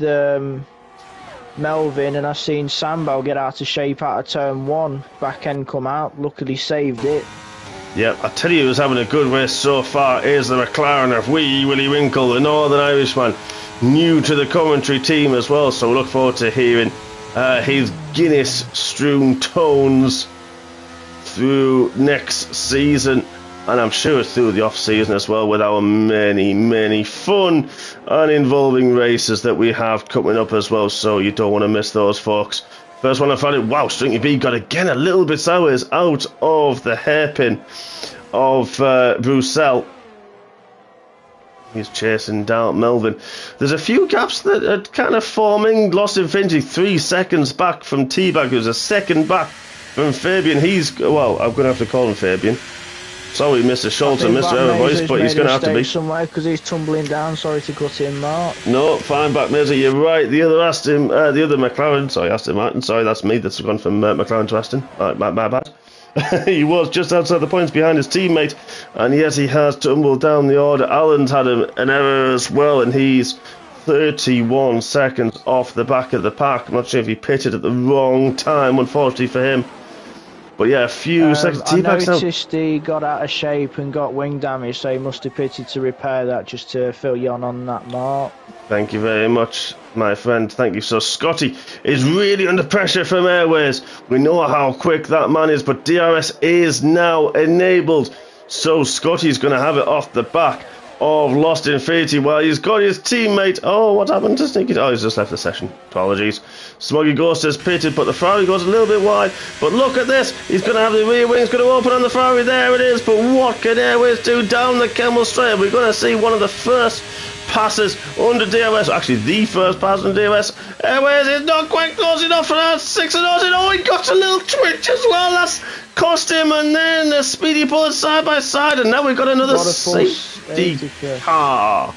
Melvin, and I seen Sambo get out of shape out of turn 1. Back end come out, luckily saved it. Yeah, I tell you who's having a good race so far is the McLaren of Wee Willie Winkle, the Northern Irishman, new to the commentary team as well, so we look forward to hearing his Guinness-strewn tones through next season. And I'm sure through the off-season as well, with our many fun and involving races that we have coming up as well. So you don't want to miss those, folks. First one I found it. Wow, Stringy B got again a little bit sideways out of the hairpin of Bruxelles. He's chasing down Melvin. There's a few gaps that are kind of forming. Lost Infinity 3 seconds back from Teabag, who's a second back from Fabian. Well, I'm going to have to call him Fabian. Sorry, Mr. Schultz and Mr. Evervoice, but he's going to have to be. Somewhere because he's tumbling down. Sorry to cut in, Mark. No, fine back, Mirza. You're right. The other McLaren. Sorry, Aston Martin. Sorry, that's me. That's gone from McLaren to Aston. My bad. He was just outside the points behind his teammate, and yes, he has tumbled down the order. Allen's had an error as well, and he's 31 seconds off the back of the pack. I'm not sure if he pitted at the wrong time, unfortunately for him. But yeah, a few seconds. I noticed he got out of shape and got wing damage, so he must have pitted to repair that, just to fill you on that, Mark. Thank you very much, my friend. Thank you. So Scotty is really under pressure from Airways. We know how quick that man is, but DRS is now enabled. So Scotty's going to have it off the back of Lost Infinity while he's got his teammate. Oh, what happened to Sneaky? Oh, he's just left the session. Apologies. Smoggy Ghost has pitted, but the Ferrari goes a little bit wide. But look at this. He's going to have the rear wings going to open on the Ferrari. There it is. But what can Airways do down the Kemmel Straight? We're going to see one of the first passes under DRS. Actually, the first pass under DRS. Airways is not quite close enough for that. 6 and 0. Oh, he got a little twitch as well. That's cost him. And then a speedy bullet side by side. And now we've got another safety car.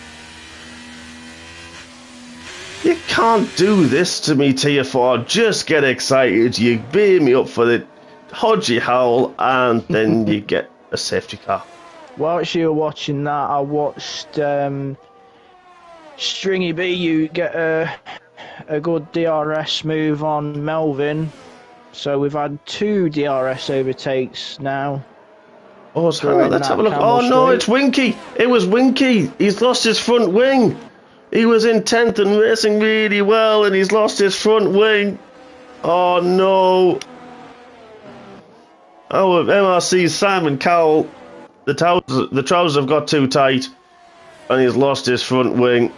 You can't do this to me, Tier 4. Just get excited. You beam me up for the Hodgie Howl, and then you get a safety car. Whilst you were watching that, I watched Stringy B, you get a good DRS move on Melvin. So we've had 2 DRS overtakes now. Oh, so let's have a look. Oh no, it's Winky. It was Winky. He's lost his front wing. He was in 10th and racing really well, and he's lost his front wing. Oh no. Oh, MRC's Simon Cowell. The trousers have got too tight, and he's lost his front wing.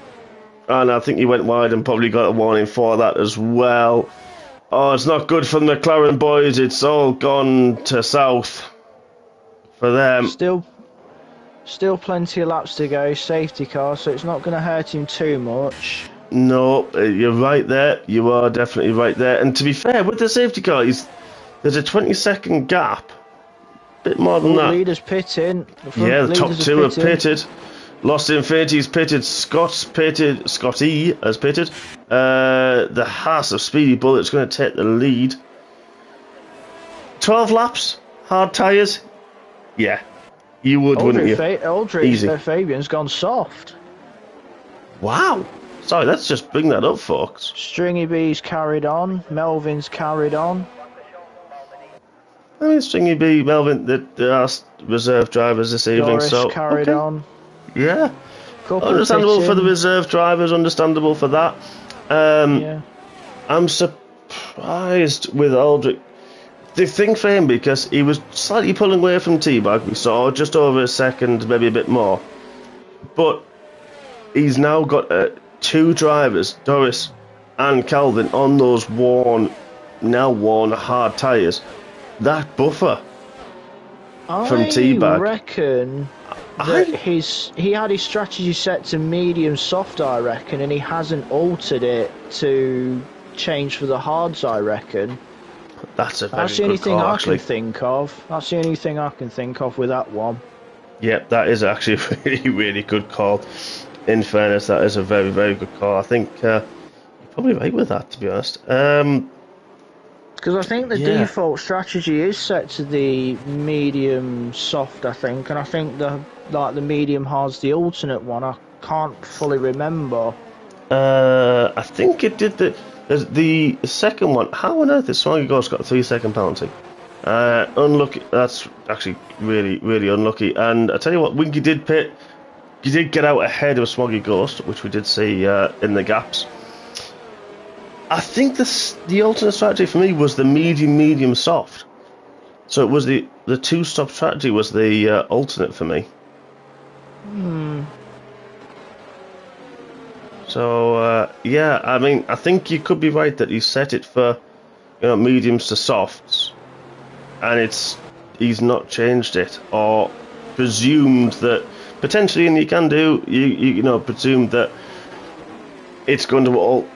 And I think he went wide and probably got a warning for that as well. Oh, it's not good for the McLaren boys. It's all gone to south for them. Still plenty of laps to go, safety car, so it's not going to hurt him too much. No, you're right there. You are definitely right there. And to be fair, with the safety car, there's a 20-second gap. Bit more than that. Leaders pitting. Yeah, the top 2 have pitted. Lost Infinity's pitted. Scotty has pitted. The Haas of Speedy Bullet's going to take the lead. 12 laps, hard tyres. Yeah. You would, wouldn't you? Aldrich Fabian's gone soft. Wow. Sorry, let's just bring that up, folks. Stringy B's carried on. Melvin's carried on. I mean, Stringy B, Melvin, the last reserve drivers this evening. Doris carried on. Yeah. Understandable for the reserve drivers, understandable for that. Yeah. I'm surprised with Aldrich. The thing for him, because he was slightly pulling away from T-Bag, we saw just over a second, maybe a bit more. But he's now got 2 drivers, Doris and Calvin, on those now worn hard tyres. That buffer from T-Bag. I reckon that he had his strategy set to medium soft, I reckon, and he hasn't altered it to change for the hards, I reckon. That's the only thing I can think of. That's the only thing I can think of with that one. Yep, that is actually a really, really good call. In fairness, that is a very, very good call. I think you're probably right with that, to be honest. Because I think the default strategy is set to the medium soft, I think, and I think the medium hard's the alternate one. I can't fully remember. I think it did the second one. How on earth has Smoggy Ghost got a 3-second penalty? Unlucky. That's actually really, really unlucky. And I tell you what, Winky did pit. He did get out ahead of Smoggy Ghost, which we did see in the gaps. I think the alternate strategy for me was the medium soft. So it was the 2-stop strategy was the alternate for me. So yeah, I mean, I think you could be right that he set it for mediums to softs, and he's not changed it or presumed that potentially, and you can do presume that it's going to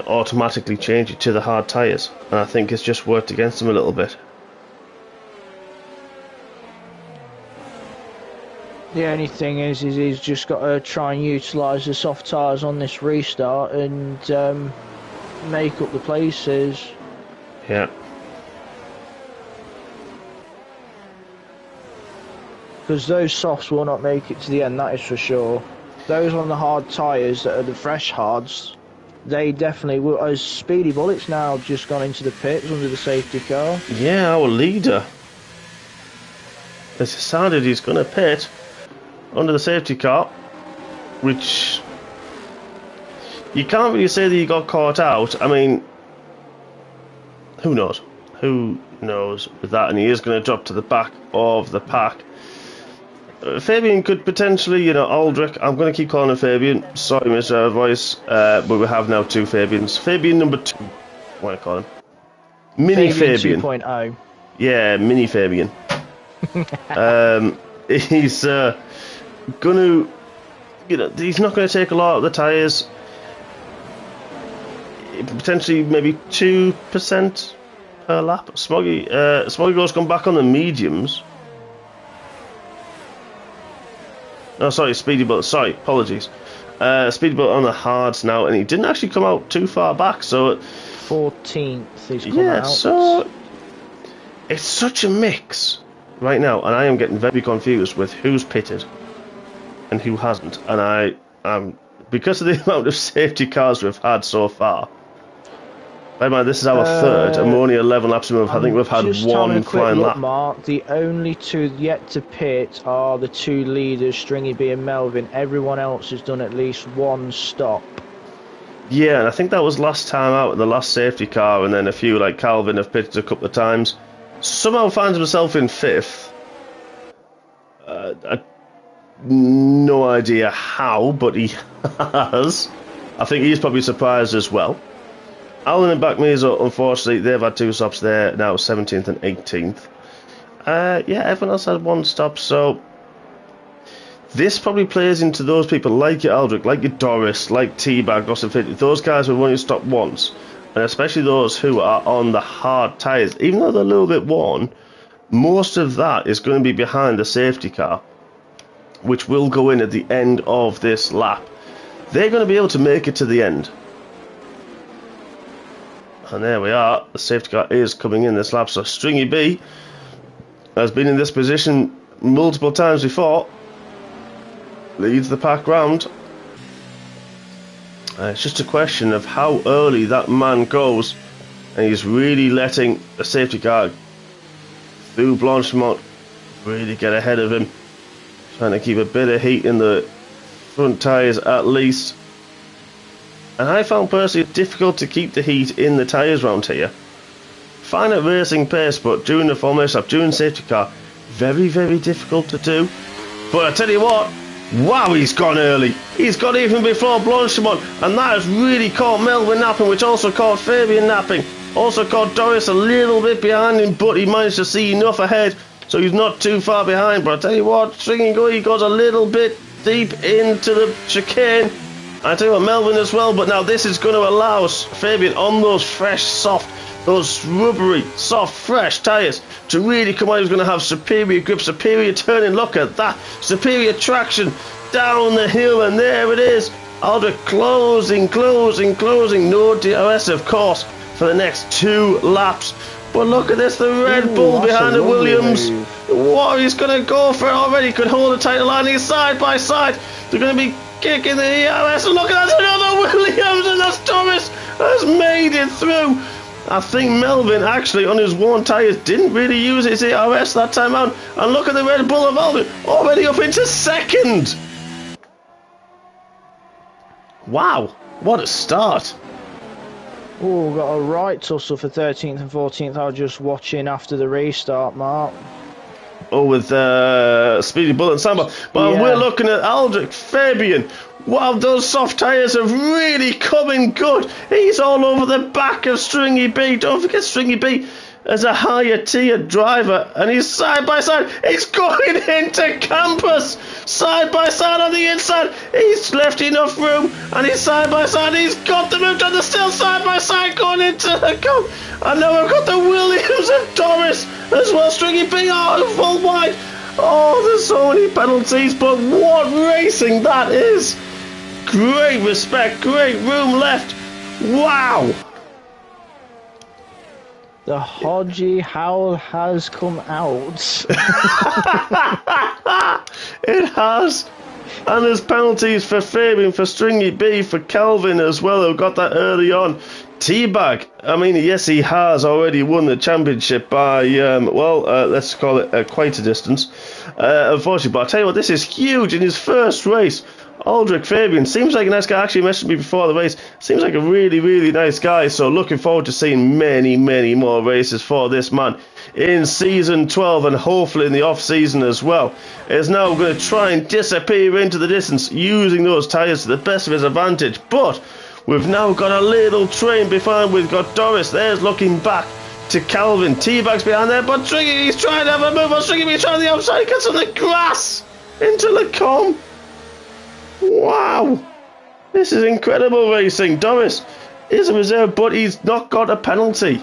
automatically change it to the hard tyres, and I think it's just worked against him a little bit. The only thing is he's just got to try and utilise the soft tyres on this restart and make up the places. Yeah. Because those softs will not make it to the end, that is for sure. Those on the hard tyres that are the fresh hards, they definitely will. As Speedy Bullet's now just gone into the pits under the safety car. Yeah, our leader has decided he's going to pit under the safety car, which you can't really say that he got caught out. I mean, who knows? Who knows with that? And he is going to drop to the back of the pack. Fabian could potentially, Aldrich. I'm going to keep calling him Fabian. Sorry, Mr. Voice, but we have now 2 Fabians. Fabian number 2. What do I call him? Mini Fabian. 2.0. Yeah, Mini Fabian. He's going to, he's not going to take a lot of the tyres. Potentially maybe 2% per lap. Smoggy goes come back on the mediums. Oh, sorry, Speedy Bullet. Sorry, apologies. Speedy Bullet on the hards now, and he didn't actually come out too far back. So 14th he's come out. So it's such a mix right now, and I am getting very confused with who's pitted and who hasn't. And because of the amount of safety cars we've had so far. Bear in mind, this is our third, and we're only 11 laps in. I think we've had one flying lap. Mark, the only 2 yet to pit are the 2 leaders, Stringy B and Melvin. Everyone else has done at least 1 stop. Yeah, and I think that was last time out, the last safety car, and then a few like Calvin have pitted a couple of times. Somehow finds himself in 5th. No idea how, but he has. I think he's probably surprised as well. Alan and Backmeaser, unfortunately, they've had 2 stops there, now 17th and 18th. Yeah, everyone else had 1 stop, so this probably plays into those people like your Aldrich, like your Doris, like T-Bag, those guys who have only stopped once, and especially those who are on the hard tyres. Even though they're a little bit worn, most of that is going to be behind the safety car, which will go in at the end of this lap. They're going to be able to make it to the end. And there we are, the safety car is coming in this lap, so Stringy B has been in this position multiple times before, leads the pack round. It's just a question of how early that man goes, and he's really letting the safety car through Blanchimont really get ahead of him, trying to keep a bit of heat in the front tyres at least. And I found personally it difficult to keep the heat in the tyres round here. Fine at racing pace, but during the formation up, during safety car, very, very difficult to do. But I tell you what, wow, he's gone early. He's gone even before Blanchimont, and that has really caught Melvin napping, which also caught Fabian napping. Also caught Doris a little bit behind him, but he managed to see enough ahead, so he's not too far behind. But I tell you what, Stringy Go, he goes a little bit deep into the chicane. I tell you what, Melvin as well, but now this is going to allow Fabian on those fresh, soft, those rubbery, soft, fresh tyres to really come out. He's going to have superior grip, superior turning. Look at that, superior traction down the hill, and there it is. Aldrich closing. No DRS, of course, for the next 2 laps. But look at this, the Red Bull behind the Williams. What he's going to go for it already. Could hold the title line. He's side by side. They're going to be kicking the ERS, and look at that, another Williams, and that's Thomas has made it through. I think Melvin actually on his worn tyres didn't really use his ERS that time out, and look at the Red Bull of Melvin already up into 2nd. Wow, what a start. Oh, we've got a right tussle for 13th and 14th. I was just watching after the restart, Mark. Oh, with Speedy Bullet and Samba. But yeah, we're looking at Aldrich, Fabian. Wow, those soft tyres have really come in good. He's all over the back of Stringy B. Don't forget Stringy B as a higher tier driver. And he's side by side. He's going into Campus. Side by side on the inside. He's left enough room. And he's side by side. He's got the move and they're still side by side going into the go. And now we've got the Williams and Doris as well. Stringy B out full wide. Oh, there's so many penalties, but what racing that is! Great respect, great room left. Wow! The Hodgie howl has come out. It has. And there's penalties for Fabian, for Stringy B, for Kelvin as well, who got that early on. Teabag, I mean, yes, he has already won the championship by, let's call it quite a distance. Unfortunately, but I'll tell you what, this is huge in his first race. Aldrich Fabian seems like a nice guy. Actually messaged me before the race. Seems like a really, really nice guy. So looking forward to seeing many, many more races for this man in season 12 and hopefully in the off season as well. Is now going to try and disappear into the distance using those tyres to the best of his advantage. But we've now got a little train behind. We've got Doris. There's looking back to Calvin. Teabag's behind there, but Stringy, he's trying to have a move on. Stringy, he's trying on the outside. He gets on the grass into Lacombe. Wow, this is incredible racing. Doris is a reserve, but he's not got a penalty.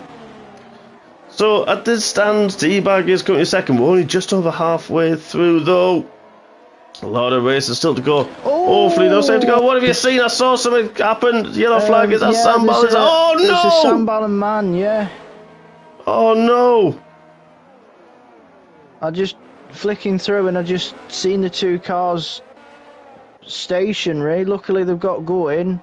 So at this stand, Teabag is currently second. We're only just over halfway through, though. A lot of races still to go. Oh. Hopefully, no safety car. What have you seen? I saw something happen. Yellow flag. Is that Sandball? Oh no! There's a Sandball man. Yeah. Oh no! I just flicking through and I just seen the two cars stationary. Luckily they've got going.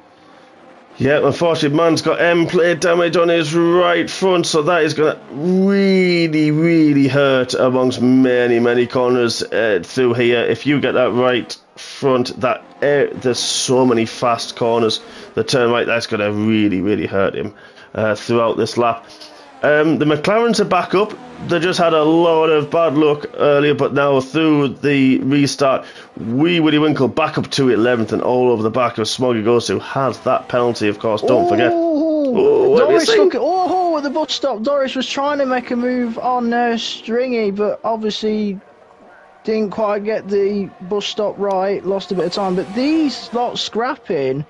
Yeah, unfortunately, man's got M-plate damage on his right front, so that is going to really, really hurt amongst many, many corners through here. If you get that right front, there's so many fast corners. The turn right, that's going to really, really hurt him throughout this lap. The McLarens are back up. They just had a lot of bad luck earlier, but now through the restart, Wee Willie Winkle back up to 11th and all over the back of Smoggy Ghost, who has that penalty, of course. Don't forget. Doris at the bus stop. Doris was trying to make a move on Stringy, but obviously didn't quite get the bus stop right. Lost a bit of time. But these lot scrapping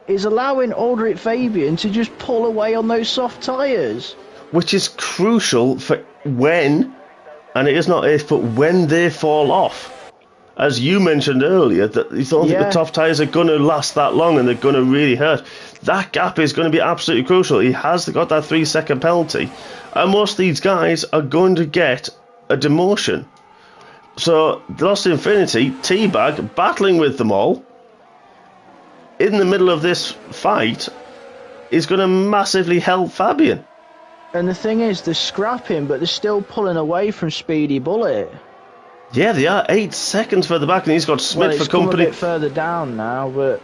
is allowing Aldrich Fabian to just pull away on those soft tyres. Which is crucial for when, and it is not if, but when they fall off. As you mentioned earlier, that you don't think the tough tyres are going to last that long and they're going to really hurt. That gap is going to be absolutely crucial. He has got that 3-second penalty, and most of these guys are going to get a demotion. So, Lost Infinity, Teabag, battling with them all, in the middle of this fight, is going to massively help Fabian. And the thing is, they're scrapping, but they're still pulling away from Speedy Bullet. Yeah, they are 8 seconds further back, and he's got Smith for company. A bit further down now, but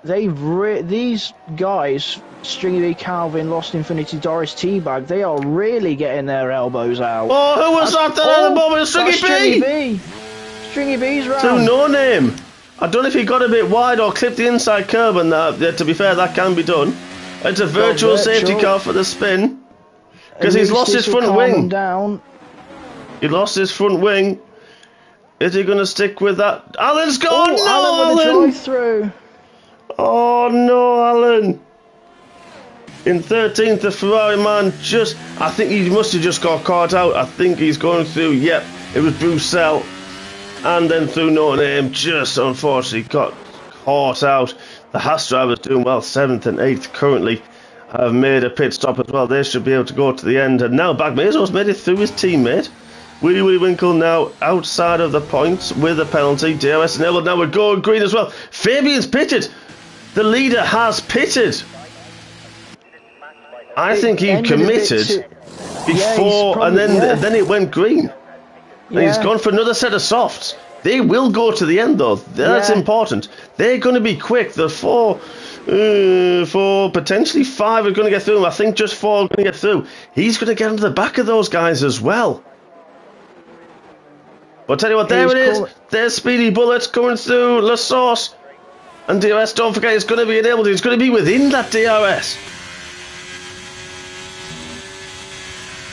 these guys, Stringy B, Calvin, Lost Infinity, Doris, Teabag, they are really getting their elbows out. Oh, who was that at the moment? Stringy B! Stringy B's round. To No Name. I don't know if he got a bit wide or clipped the inside curb, and to be fair, that can be done. It's a virtual safety car for the spin. Because he's lost his front wing. Down. He lost his front wing. Is he going to stick with that? Alan's gone! No, Alan with a drive through. Oh no, Alan. In 13th, the Ferrari man I think he must have just got caught out. I think he's going through, yep, it was Bruxelles. And then through No Name, just unfortunately got caught out. The Haas drivers doing well, 7th and 8th currently. Have made a pit stop as well. They should be able to go to the end. And now Bagmazo's made it through his teammate. Willie Winkle now outside of the points with a penalty. DRS enabled. Now we're going green as well. Fabian's pitted. The leader has pitted. I think he committed before, and then it went green. And he's gone for another set of softs. They will go to the end though. That's important. They're going to be quick. The four, potentially 5 are going to get through. I think just 4 are going to get through. He's going to get into the back of those guys as well. But I'll tell you what, there it is. There's Speedy Bullets coming through La Sauce. And DRS, don't forget, it's going to be enabled. It's going to be within that DRS.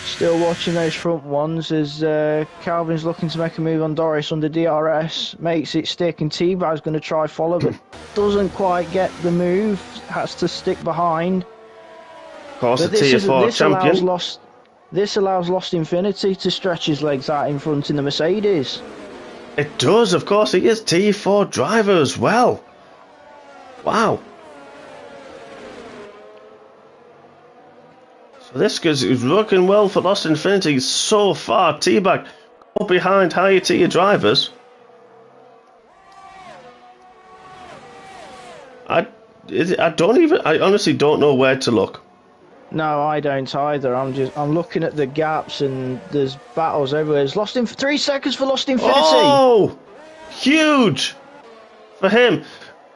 Still watching those front ones as Calvin's looking to make a move on Doris under DRS. Makes it stick, and T-Bag's going to try follow, but doesn't quite get the move. Has to stick behind. Of course, the Tier 4 champion. This allows Lost Infinity to stretch his legs out in front in the Mercedes. It does, of course. He is T4 driver as well. Wow. So this is working well for Lost Infinity so far. T-Bag behind higher tier drivers. I honestly don't know where to look. No, I don't either. I'm looking at the gaps and there's battles everywhere. It's Lost in 3 seconds for Lost Infinity. Oh, huge for him.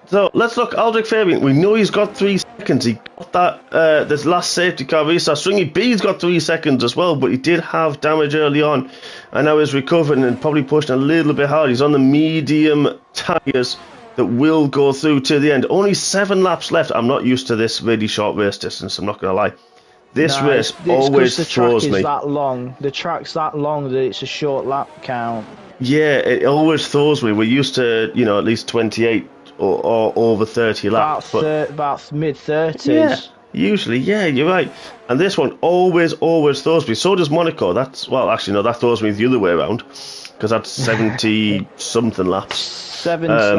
So let's look. Aldrich Fabian. We know he's got 3 seconds. He got that this last safety car restart. Stringy B's got 3 seconds as well, but he did have damage early on, and now he's recovering and probably pushing a little bit hard. He's on the medium tyres that will go through to the end. Only 7 laps left. I'm not used to this really short race distance, I'm not going to lie. This race always throws me. The track's that long that it's a short lap count. Yeah, it always throws me. We're used to, at least 28 or over 30 laps. About mid-30s. Yeah, usually, yeah, you're right. And this one always throws me. So does Monaco. That throws me the other way around, because that's 70-something laps. I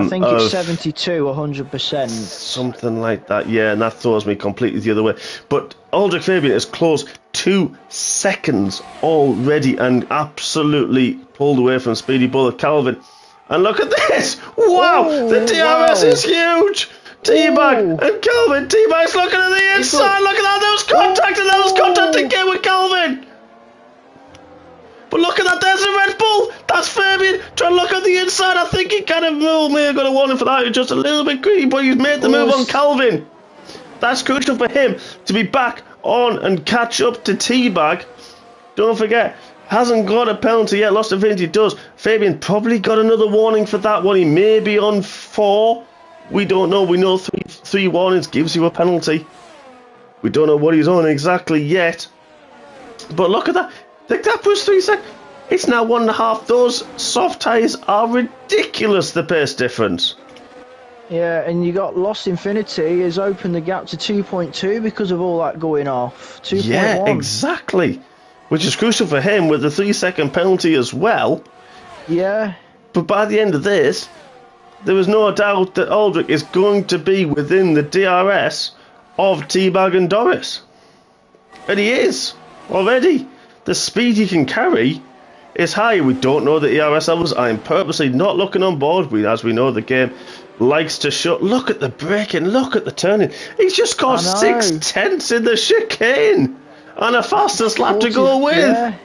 think it's 72, 100%. Something like that, yeah, and that throws me completely the other way. But Aldrich Fabian is close 2 seconds already and absolutely pulled away from Speedy Bullet Calvin. And look at this! Wow! The DRS is huge! T-Bag and Calvin. T-Bag's looking at the inside. Look at that! There was contact, and that was contact again with Calvin! But look at that, there's a Red Bull! That's Fabian trying to look at the inside. I think he kind of may have got a warning for that. He was just a little bit greedy, but he's made the move on Calvin. That's crucial for him to be back on and catch up to T-Bag. Don't forget, hasn't got a penalty yet. Lost Infinity does. Fabian probably got another warning for that one. He may be on 4. We don't know. We know three warnings gives you a penalty. We don't know what he's on exactly yet. But look at that. The gap was 3 seconds. It's now 1.5. Those soft tyres are ridiculous, the pace difference. Yeah, and you got Lost Infinity has opened the gap to 2.2 because of all that going off. 2.1. Yeah, exactly. Which is crucial for him with the 3-second penalty as well. Yeah. But by the end of this, there was no doubt that Aldrich is going to be within the DRS of T-Bag and Doris. And he is already. The speed he can carry is high. We don't know the ERS levels. I am purposely not looking on board. As we know, the game likes to shut. Look at the braking. Look at the turning. He's just got 6/10 in the chicane and a fastest lap to go with. Yeah.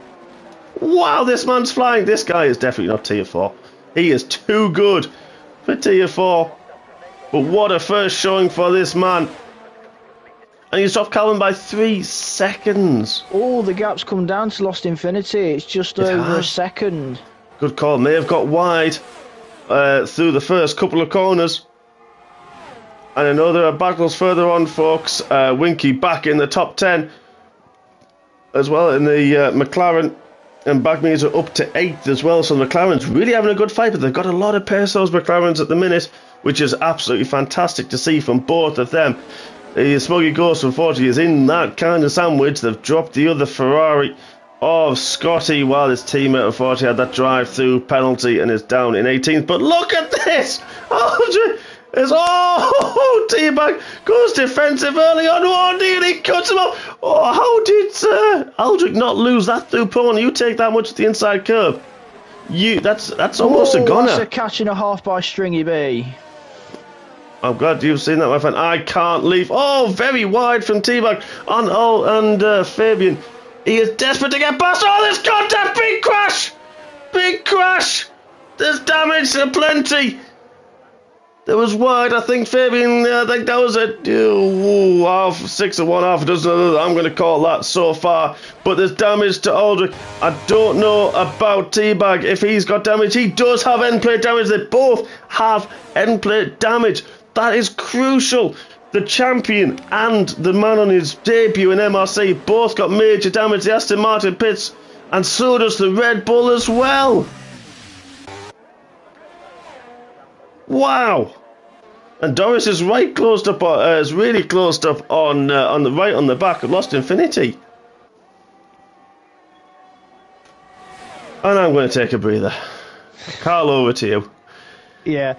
Wow, this man's flying. This guy is definitely not tier 4. He is too good for tier 4. But what a first showing for this man. And he's dropped Calvin by 3 seconds. Oh, the gap's come down to Lost Infinity. It's just over a second. Good call. May have got wide through the first couple of corners. And I know there are battles further on, folks. Winky back in the top 10 as well in the McLaren. And Bagmees are up to 8th as well. So the McLaren's really having a good fight. But they've got a lot of pace, those McLarens, at the minute, which is absolutely fantastic to see from both of them. The Smoggy Ghost, unfortunately, is in that kind of sandwich. They've dropped the other Ferrari of Scotty, while his teammate, unfortunately, had that drive-through penalty and is down in 18th. But look at this! T-Bag goes defensive early on. Oh, nearly cuts him off. Oh, how did Aldrich not lose that through pony? You take that much at the inside curve. That's almost a goner. That's a catch and a half by Stringy B. I'm glad you've seen that, my friend. I can't leave. Oh, very wide from T-Bag and Fabian. He is desperate to get past. Oh, there's contact. Big crash. Big crash. There's damage plenty. There was wide. I think Fabian, I think that was half 6 of one, half a dozen of the other. I'm going to call that so far. But there's damage to Aldrich. I don't know about T-Bag. If he's got damage, he does have end plate damage. They both have end plate damage. That is crucial. The champion and the man on his debut in MRC both got major damage. The Aston Martin pits, and so does the Red Bull as well. Wow. And Doris is right closed up. Is really closed up on the right on the back of Lost Infinity. And I'm going to take a breather. Carl, over to you. Yeah,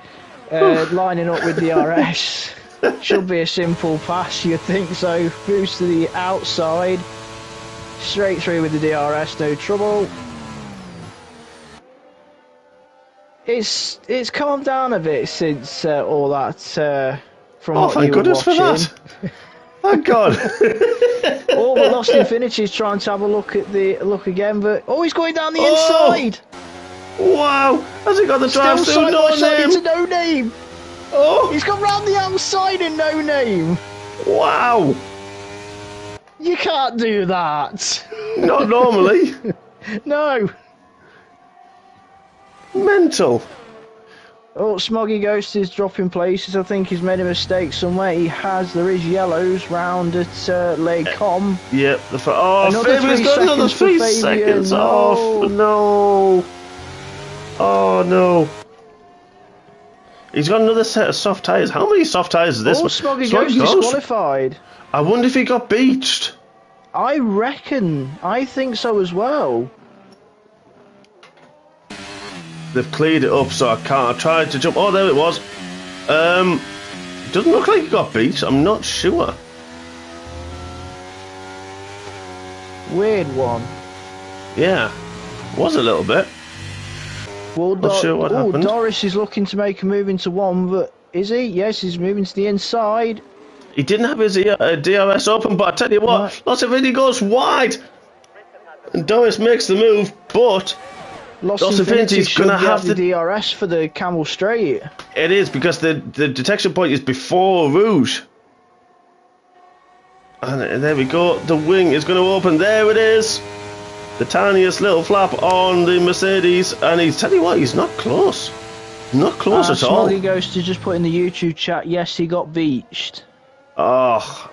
lining up with the RS should be a simple pass. You think so? Boost to the outside, straight through with the DRS, no trouble. It's calmed down a bit since all that from what thank you were goodness watching. for that. Thank God. All but Lost Infinity is trying to have a look again, but he's going down the Oh! inside. Wow! Has he got the drive Still through? side by side into No name. No Name. Oh! He's got round the outside in No Name. Wow! You can't do that. Not normally. No. Mental. Oh, Smoggy Ghost is dropping places. I think he's made a mistake somewhere. There is yellows round at Les Combes. Yep. Another Fabian's 3 got another seconds for 3 Fabian. seconds No. off. No. Oh no. He's got another set of soft tyres. How many soft tyres is this? Smoggy Ghost disqualified. I wonder if he got beached. I think so as well. They've cleared it up, so I can't. I tried to jump. Oh, there it was. Doesn't look like he got beat. I'm not sure. Weird one. Yeah, was a little bit. Well, Not sure what happened. Doris is looking to make a move into one, but is he? Yes, he's moving to the inside. He didn't have his DRS open, but I tell you what, Right. Lots of it, he goes wide. And Doris makes the move, but Lost Lost Infinity Infinity's should gonna have the DRS for the Camel Straight. it is because the detection point is before Rouge. And there we go. The wing is going to open. There it is. The tiniest little flap on the Mercedes, and tell you what, he's not close. Not close at all. Smoggy Ghost to just put in the YouTube chat, yes, he got beached. Oh,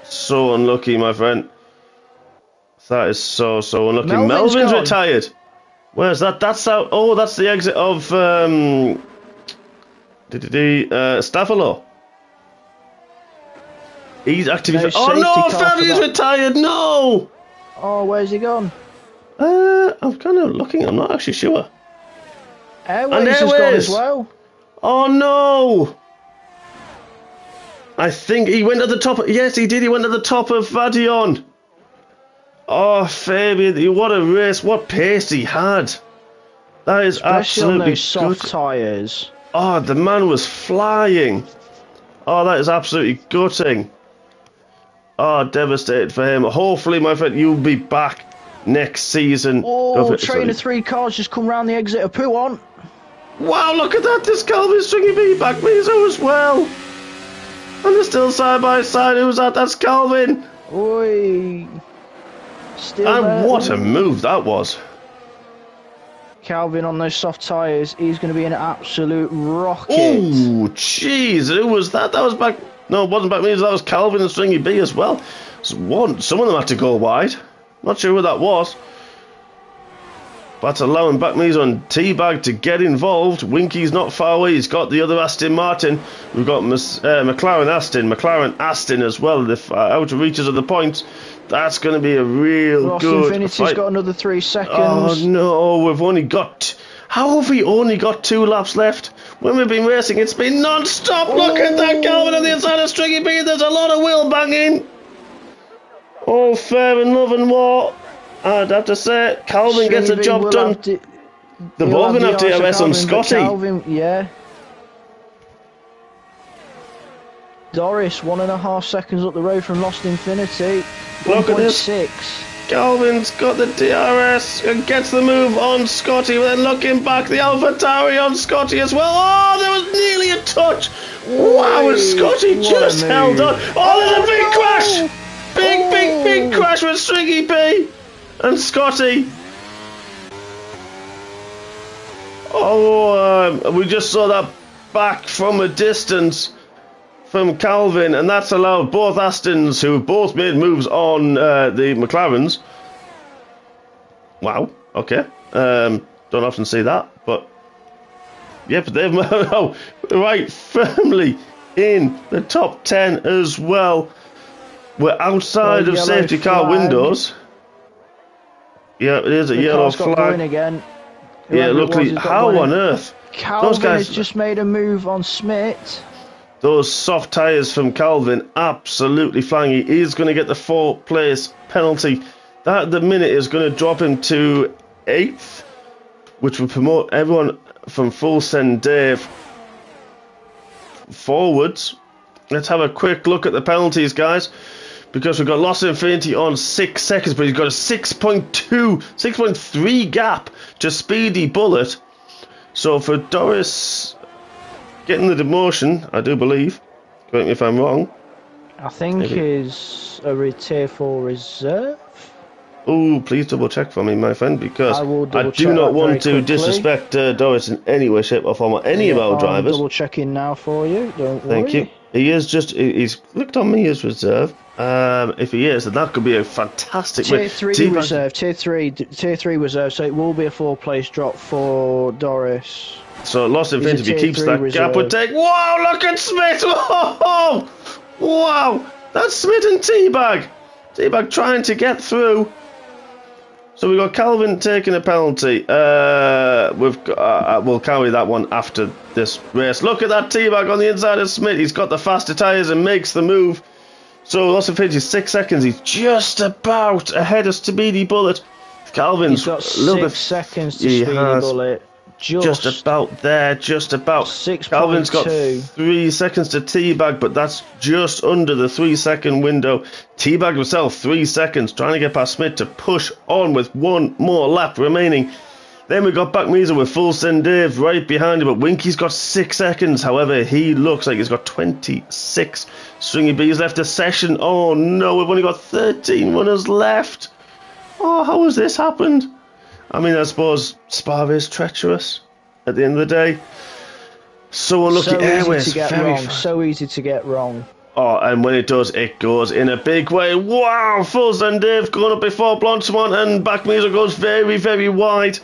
so unlucky, my friend. That is so unlucky. Melvin's Melvin's gone. retired. Where's that? That's out. Oh, that's the exit of Staffalo. He's activated. No Oh safety no, car for Fabian's that. retired. No. Oh, where's he gone? I'm kind of looking. I'm not actually sure. Airways has gone Airways. as well. Oh no. I think he went at the top. Yes, he did. He went at the top of Vadion. Oh, Fabian, what a race. What pace he had. That is Especially on absolutely those soft good. tyres. Oh, the man was flying. Oh, that is absolutely gutting. Oh, devastated for him. Hopefully, my friend, you'll be back next season. Oh, train of 3 cars just come round the exit of Pouon. Wow, look at that. This Calvin Stringy B back Mizo as well. And they're still side by side. Who's that? That's Calvin. Oi. Still And there. what a move that was. Calvin on those soft tyres, he's going to be an absolute rocket. Oh, jeez. Who was that? That was back... No, it wasn't back Mizo. That was Calvin and Stringy B as well. Some of them had to go wide. Not sure who that was. But allowing Backmees on Teabag to get involved. Winky's not far away. He's got the other Aston Martin. We've got McLaren Aston as well. The outer reaches of the points. That's going to be a real Lost good Infinity's fight. got another 3 seconds. Oh no, we've only got... How have we only got 2 laps left? When we've been racing, it's been non-stop. Look at that, Calvin on the inside of Stringy B. There's a lot of wheel banging. All fair and love and war. I'd have to say, Calvin gets the job done. They're both going to have DRS on Scotty. Calvin, yeah. Doris, 1.5 seconds up the road from Lost Infinity. Look at this. 1.6. Calvin's got the DRS and gets the move on Scotty. But then looking back, the AlphaTauri on Scotty as well. Oh, there was nearly a touch. Wow, and Scotty just held on. Oh, there's a big crash. Big crash with Stringy B and Scotty. Oh, we just saw that back from a distance from Calvin, and that's allowed both Astons, who have both made moves on the McLarens. Wow, okay. Don't often see that, but yeah, but they've right firmly in the top 10 as well. We're outside of safety car windows. Yeah, it is a The yellow car's got going flag. again. Yeah, Whoever it was luckily, has got how going on in. earth? Calvin guys- has just made a move on Smith. Those soft tyres from Calvin absolutely flying. He is going to get the 4th place penalty. That at the minute is going to drop him to 8th, which will promote everyone from Full Send Dave forwards. Let's have a quick look at the penalties, guys, because we've got Lost Infinity on 6 seconds, but he's got a 6.3 gap to Speedy Bullet. So for Doris getting the demotion, I do believe, correct me if I'm wrong. I think is a tier 4 reserve. Oh, please double check for me, my friend, because I will I double do check not that want very to quickly. disrespect Doris in any way, shape or form, or any of our I'm drivers. double checking now for you. Don't worry. Thank you. He is he's clicked on me as reserve. If he is, then that could be a fantastic Tier win. 3 reserve, tier 3 reserve, so it will be a 4-place drop for Doris. So Lost Infinity, if he keeps that gap, would take. Wow, look at Smith! Whoa! Wow! That's Smith and Teabag. Teabag trying to get through. So we've got Calvin taking a penalty. We'll carry that one after this race. Look at that Teabag on the inside of Smith. He's got the faster tyres and makes the move. So Lost Infinity 6 seconds. He's just about ahead of Speedy Bullet. Calvin's He's got a little 6 bit. seconds to He Speedy has. Bullet. Just about there, just about. 6.2. Calvin's got 3 seconds to Teabag, but that's just under the 3-second window. Teabag himself, 3 seconds, trying to get past Smith to push on with one more lap remaining. Then we've got Backmeaser with Full Send Dave right behind him, but Winky's got 6 seconds. However, he looks like he's got 26. Stringy B's left a session. Oh no, we've only got 13 runners left. Oh, how has this happened? I mean, I suppose Spa is treacherous at the end of the day. So unlucky. So Airways, easy to get very wrong. fast. So easy to get wrong. Oh, and when it does, it goes in a big way. Wow, Full Send Dave going up before Blondsmont, and Backmeaser goes very, very wide.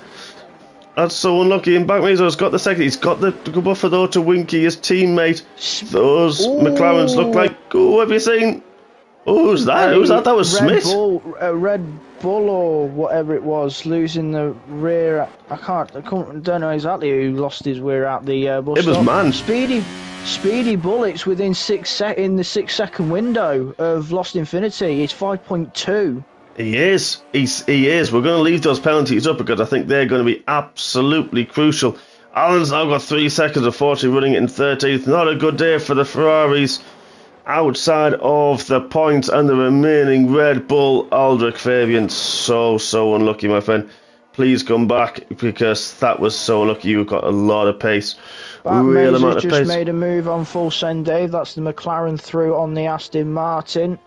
That's so unlucky, and Backmeaser's got the second. He's got the buffer though to Winky, his teammate. Those McLarens look like. Oh, have you seen? Oh, who's that? Who's that? That was Smith. Red Bull or whatever it was, losing the rear. I don't know exactly who lost his rear out the bus It was stop. Man. Speedy Bullets within in the 6-second window of Lost Infinity. It's 5.2. He is. He is. We're going to leave those penalties up because I think they're going to be absolutely crucial. Allen's now got 3 seconds, unfortunately, running it in 13th. Not a good day for the Ferraris. Outside of the points and the remaining Red Bull, Aldrich Fabian. So unlucky, my friend. Please come back because that was so unlucky. You've got a lot of pace. Real amount of just pace. made a move on Full Send Dave. That's the McLaren through on the Aston Martin.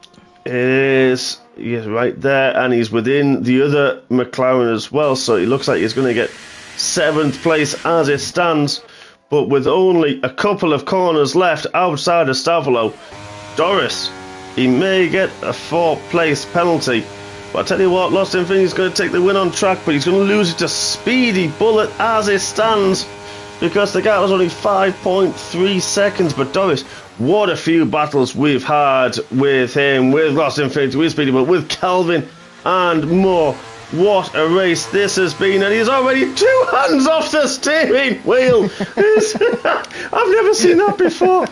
It is. He's right there, and he's within the other McLaren as well. So it looks like he's going to get 7th place as it stands. But with only a couple of corners left outside of Stavolo, Doris, he may get a 4th place penalty. But I tell you what, Lost Infinity is going to take the win on track, but he's going to lose it to Speedy Bullet as it stands because the gap was only 5.3 seconds. But Doris, what a few battles we've had with him, with Lost Infinity, with Speedy Bullet, with Calvin and more. What a race this has been, and he's already 2 hands off the steering wheel. I've never seen that before.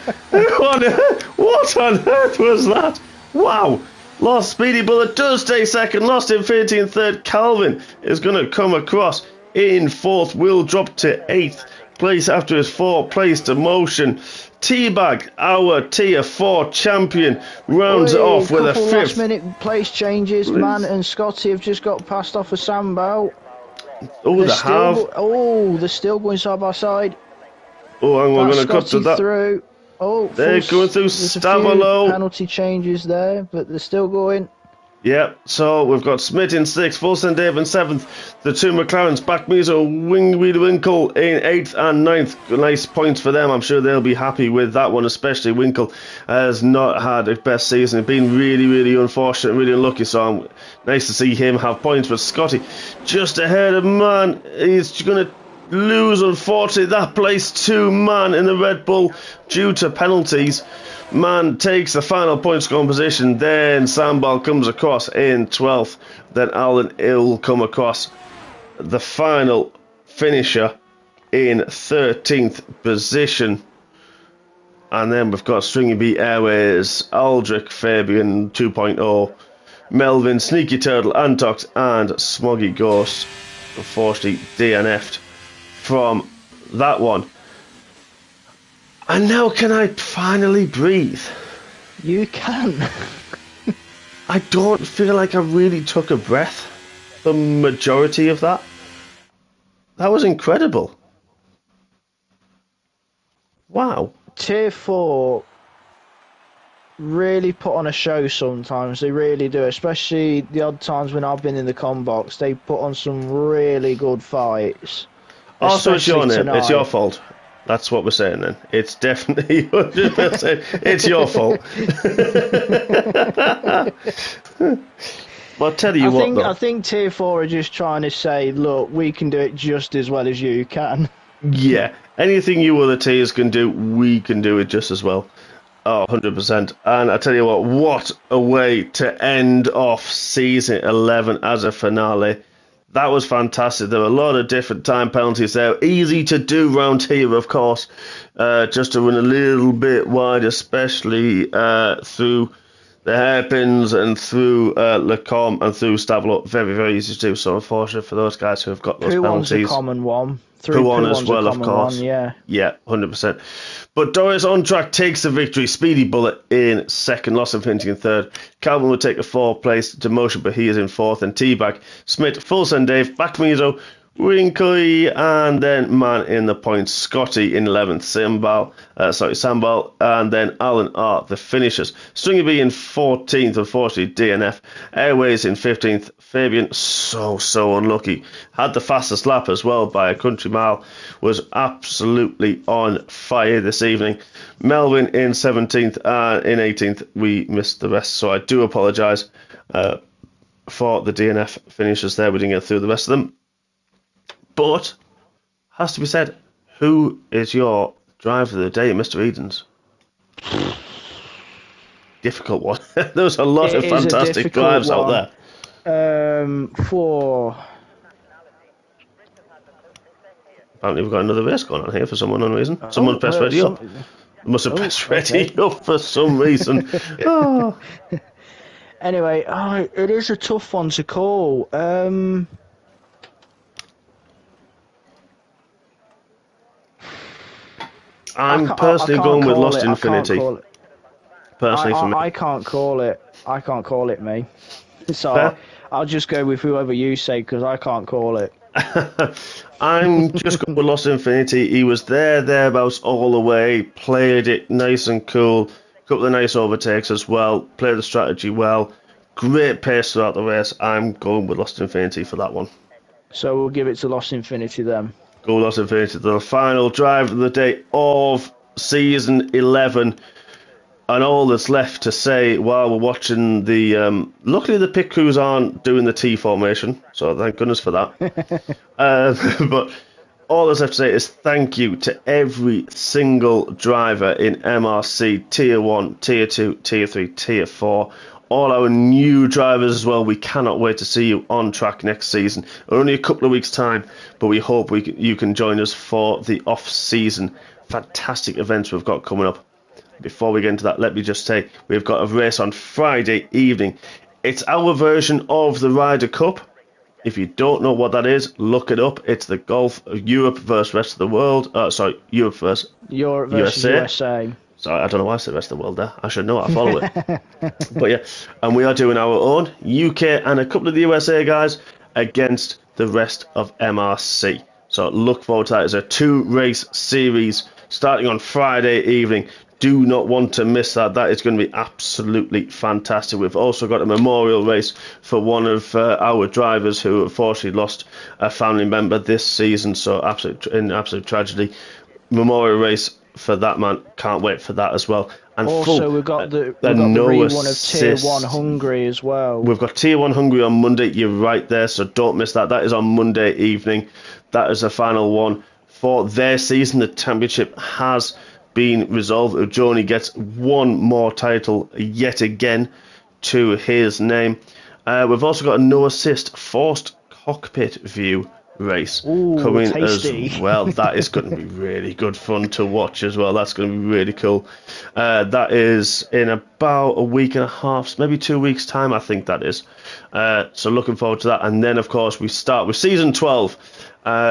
What on earth was that? Wow. Lost Speedy Bullet does stay second. Lost Infinity in third. Calvin is going to come across in fourth. Will drop to 8th place after his 4th place demotion. Teabag, our tier 4 champion, rounds it off with a 5th. Last minute place changes. Man and Scotty have just got passed off a Sambo. Oh, they have. They're still going side by side. Oh, and we're going to cut to that. Through. Oh, they're going through Stavolo. Penalty changes there, but they're still going. Yeah, so we've got Smith in 6th, Full Send Dave in 7th, the 2 McLarens, Backmeaser, Winkle in 8th and 9th. Nice points for them. I'm sure they'll be happy with that one, especially Winkle has not had a best season. He's been really, really unfortunate, really unlucky, so nice to see him have points. But Scotty just ahead of Man. He's going to lose, unfortunately, that place to Man in the Red Bull due to penalties. Man takes the final point scoring position. Then Sambal comes across in 12th. Then Alan will come across the final finisher in 13th position. And then we've got Stringy B Airways, Aldrich, Fabian 2.0, Melvin, Sneaky Turtle, Antox, and Smoggy Ghost. Unfortunately, DNF'd from that one. And now can I finally breathe? You can. I don't feel like I really took a breath the majority of that. That was incredible. Wow. Tier 4 really put on a show sometimes. They really do, especially the odd times when I've been in the combox. They put on some really good fights. Also, it's your name. Tonight. It's your fault. That's what we're saying then. It's definitely 100%. It's your fault. Well, I'll tell you what, though. I think Tier 4 are just trying to say, look, we can do it just as well as you can. Yeah. Anything you other tiers can do, we can do it just as well. Oh, 100%. And I tell you what a way to end off Season 11 as a finale. That was fantastic. There were a lot of different time penalties there. Easy to do round here, of course. Just to run a little bit wide, especially through the hairpins and through Lacombe and through Stavlo. Very, very easy to do. So unfortunate for those guys who have got those penalties. Poo 1's a common one. Poo 1 as well, of course. One, yeah. Yeah, 100%. But Doris on track takes the victory. Speedy Bullet in second, Lost Infinity in third. Calvin will take a fourth place. Demotion, but he is in fourth. And T-Bag, Smith, Full Send Dave, Backmizo, Winkoi, and then man in the points, Scotty in 11th, Sambal, and then Alan are the finishers. Stringy B in 14th, unfortunately, DNF. Airways in 15th, Fabian, so unlucky. Had the fastest lap as well by a country mile, was absolutely on fire this evening. Melvin in 17th, and in 18th, we missed the rest, so I do apologise for the DNF finishers there. We didn't get through the rest of them. But, has to be said, who is your driver of the day, Mr. Edens? Difficult one. There's a lot of fantastic drives out there. For... Apparently we've got another race going on here for some unknown reason. Someone's pressed ready up. Must have pressed ready up for some reason. Oh. Anyway, it is a tough one to call. I'm personally going with Lost Infinity. Personally, for me, I can't call it. I can't call it, me. So Fair. I'll just go with whoever you say because I can't call it. I'm just going with Lost Infinity. He was thereabouts all the way. Played it nice and cool. Couple of nice overtakes as well. Played the strategy well. Great pace throughout the race. I'm going with Lost Infinity for that one. So we'll give it to Lost Infinity then. Go Lost Infinity, the final drive of the day of Season 11. And all that's left to say while we're watching the... luckily the pit crews aren't doing the T formation, so thank goodness for that. But all that's left to say is thank you to every single driver in MRC, Tier 1, Tier 2, Tier 3, Tier 4. All our new drivers as well. We cannot wait to see you on track next season. Only a couple of weeks' time, but we hope you can join us for the off-season fantastic events we've got coming up. Before we get into that, let me just say we've got a race on Friday evening. It's our version of the Ryder Cup. If you don't know what that is, look it up. It's the Golf Europe versus rest of the world. Europe versus USA. So I don't know why I said the rest of the world there. I should know. I follow it. But yeah, and we are doing our own UK and a couple of the USA guys against the rest of MRC. So look forward to that. It's a 2-race series starting on Friday evening. Do not want to miss that. That is going to be absolutely fantastic. We've also got a memorial race for one of our drivers who unfortunately lost a family member this season. So absolute tragedy. Memorial race for that man. Can't wait for that as well. And also we've got the re-one of Tier 1 Hungary as well. We've got Tier 1 Hungary on Monday. You're right there, so don't miss that. That is on Monday evening. That is the final one for their season. The championship has been resolved. Ujoni gets one more title yet again to his name. We've also got a no assist forced cockpit view race Ooh, coming tasty. as well. That is going to be really good fun to watch as well. That's going to be really cool. That is in about a week and a half, maybe 2 weeks time, I think that is. So looking forward to that. And then, of course, we start with season 12.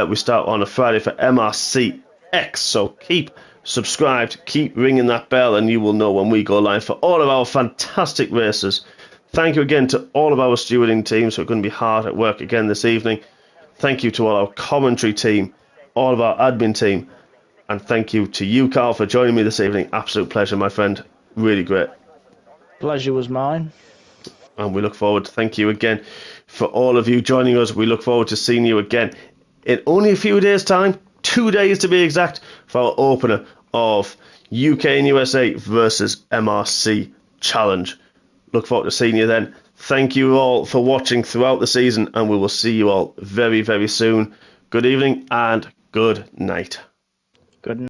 We start on a Friday for MRC X. So keep subscribed, keep ringing that bell, and you will know when we go live for all of our fantastic races. Thank you again to all of our stewarding teams who are going to be hard at work again this evening. Thank you to all our commentary team, all of our admin team, and thank you to you, Carl, for joining me this evening. Absolute pleasure, my friend. Really great. Pleasure was mine. And we look forward to thank you again for all of you joining us. We look forward to seeing you again in only a few days' time, 2 days to be exact, for our opener of UK and USA versus MRC Challenge. Look forward to seeing you then. Thank you all for watching throughout the season, and we will see you all very, very soon. Good evening and good night. Good night.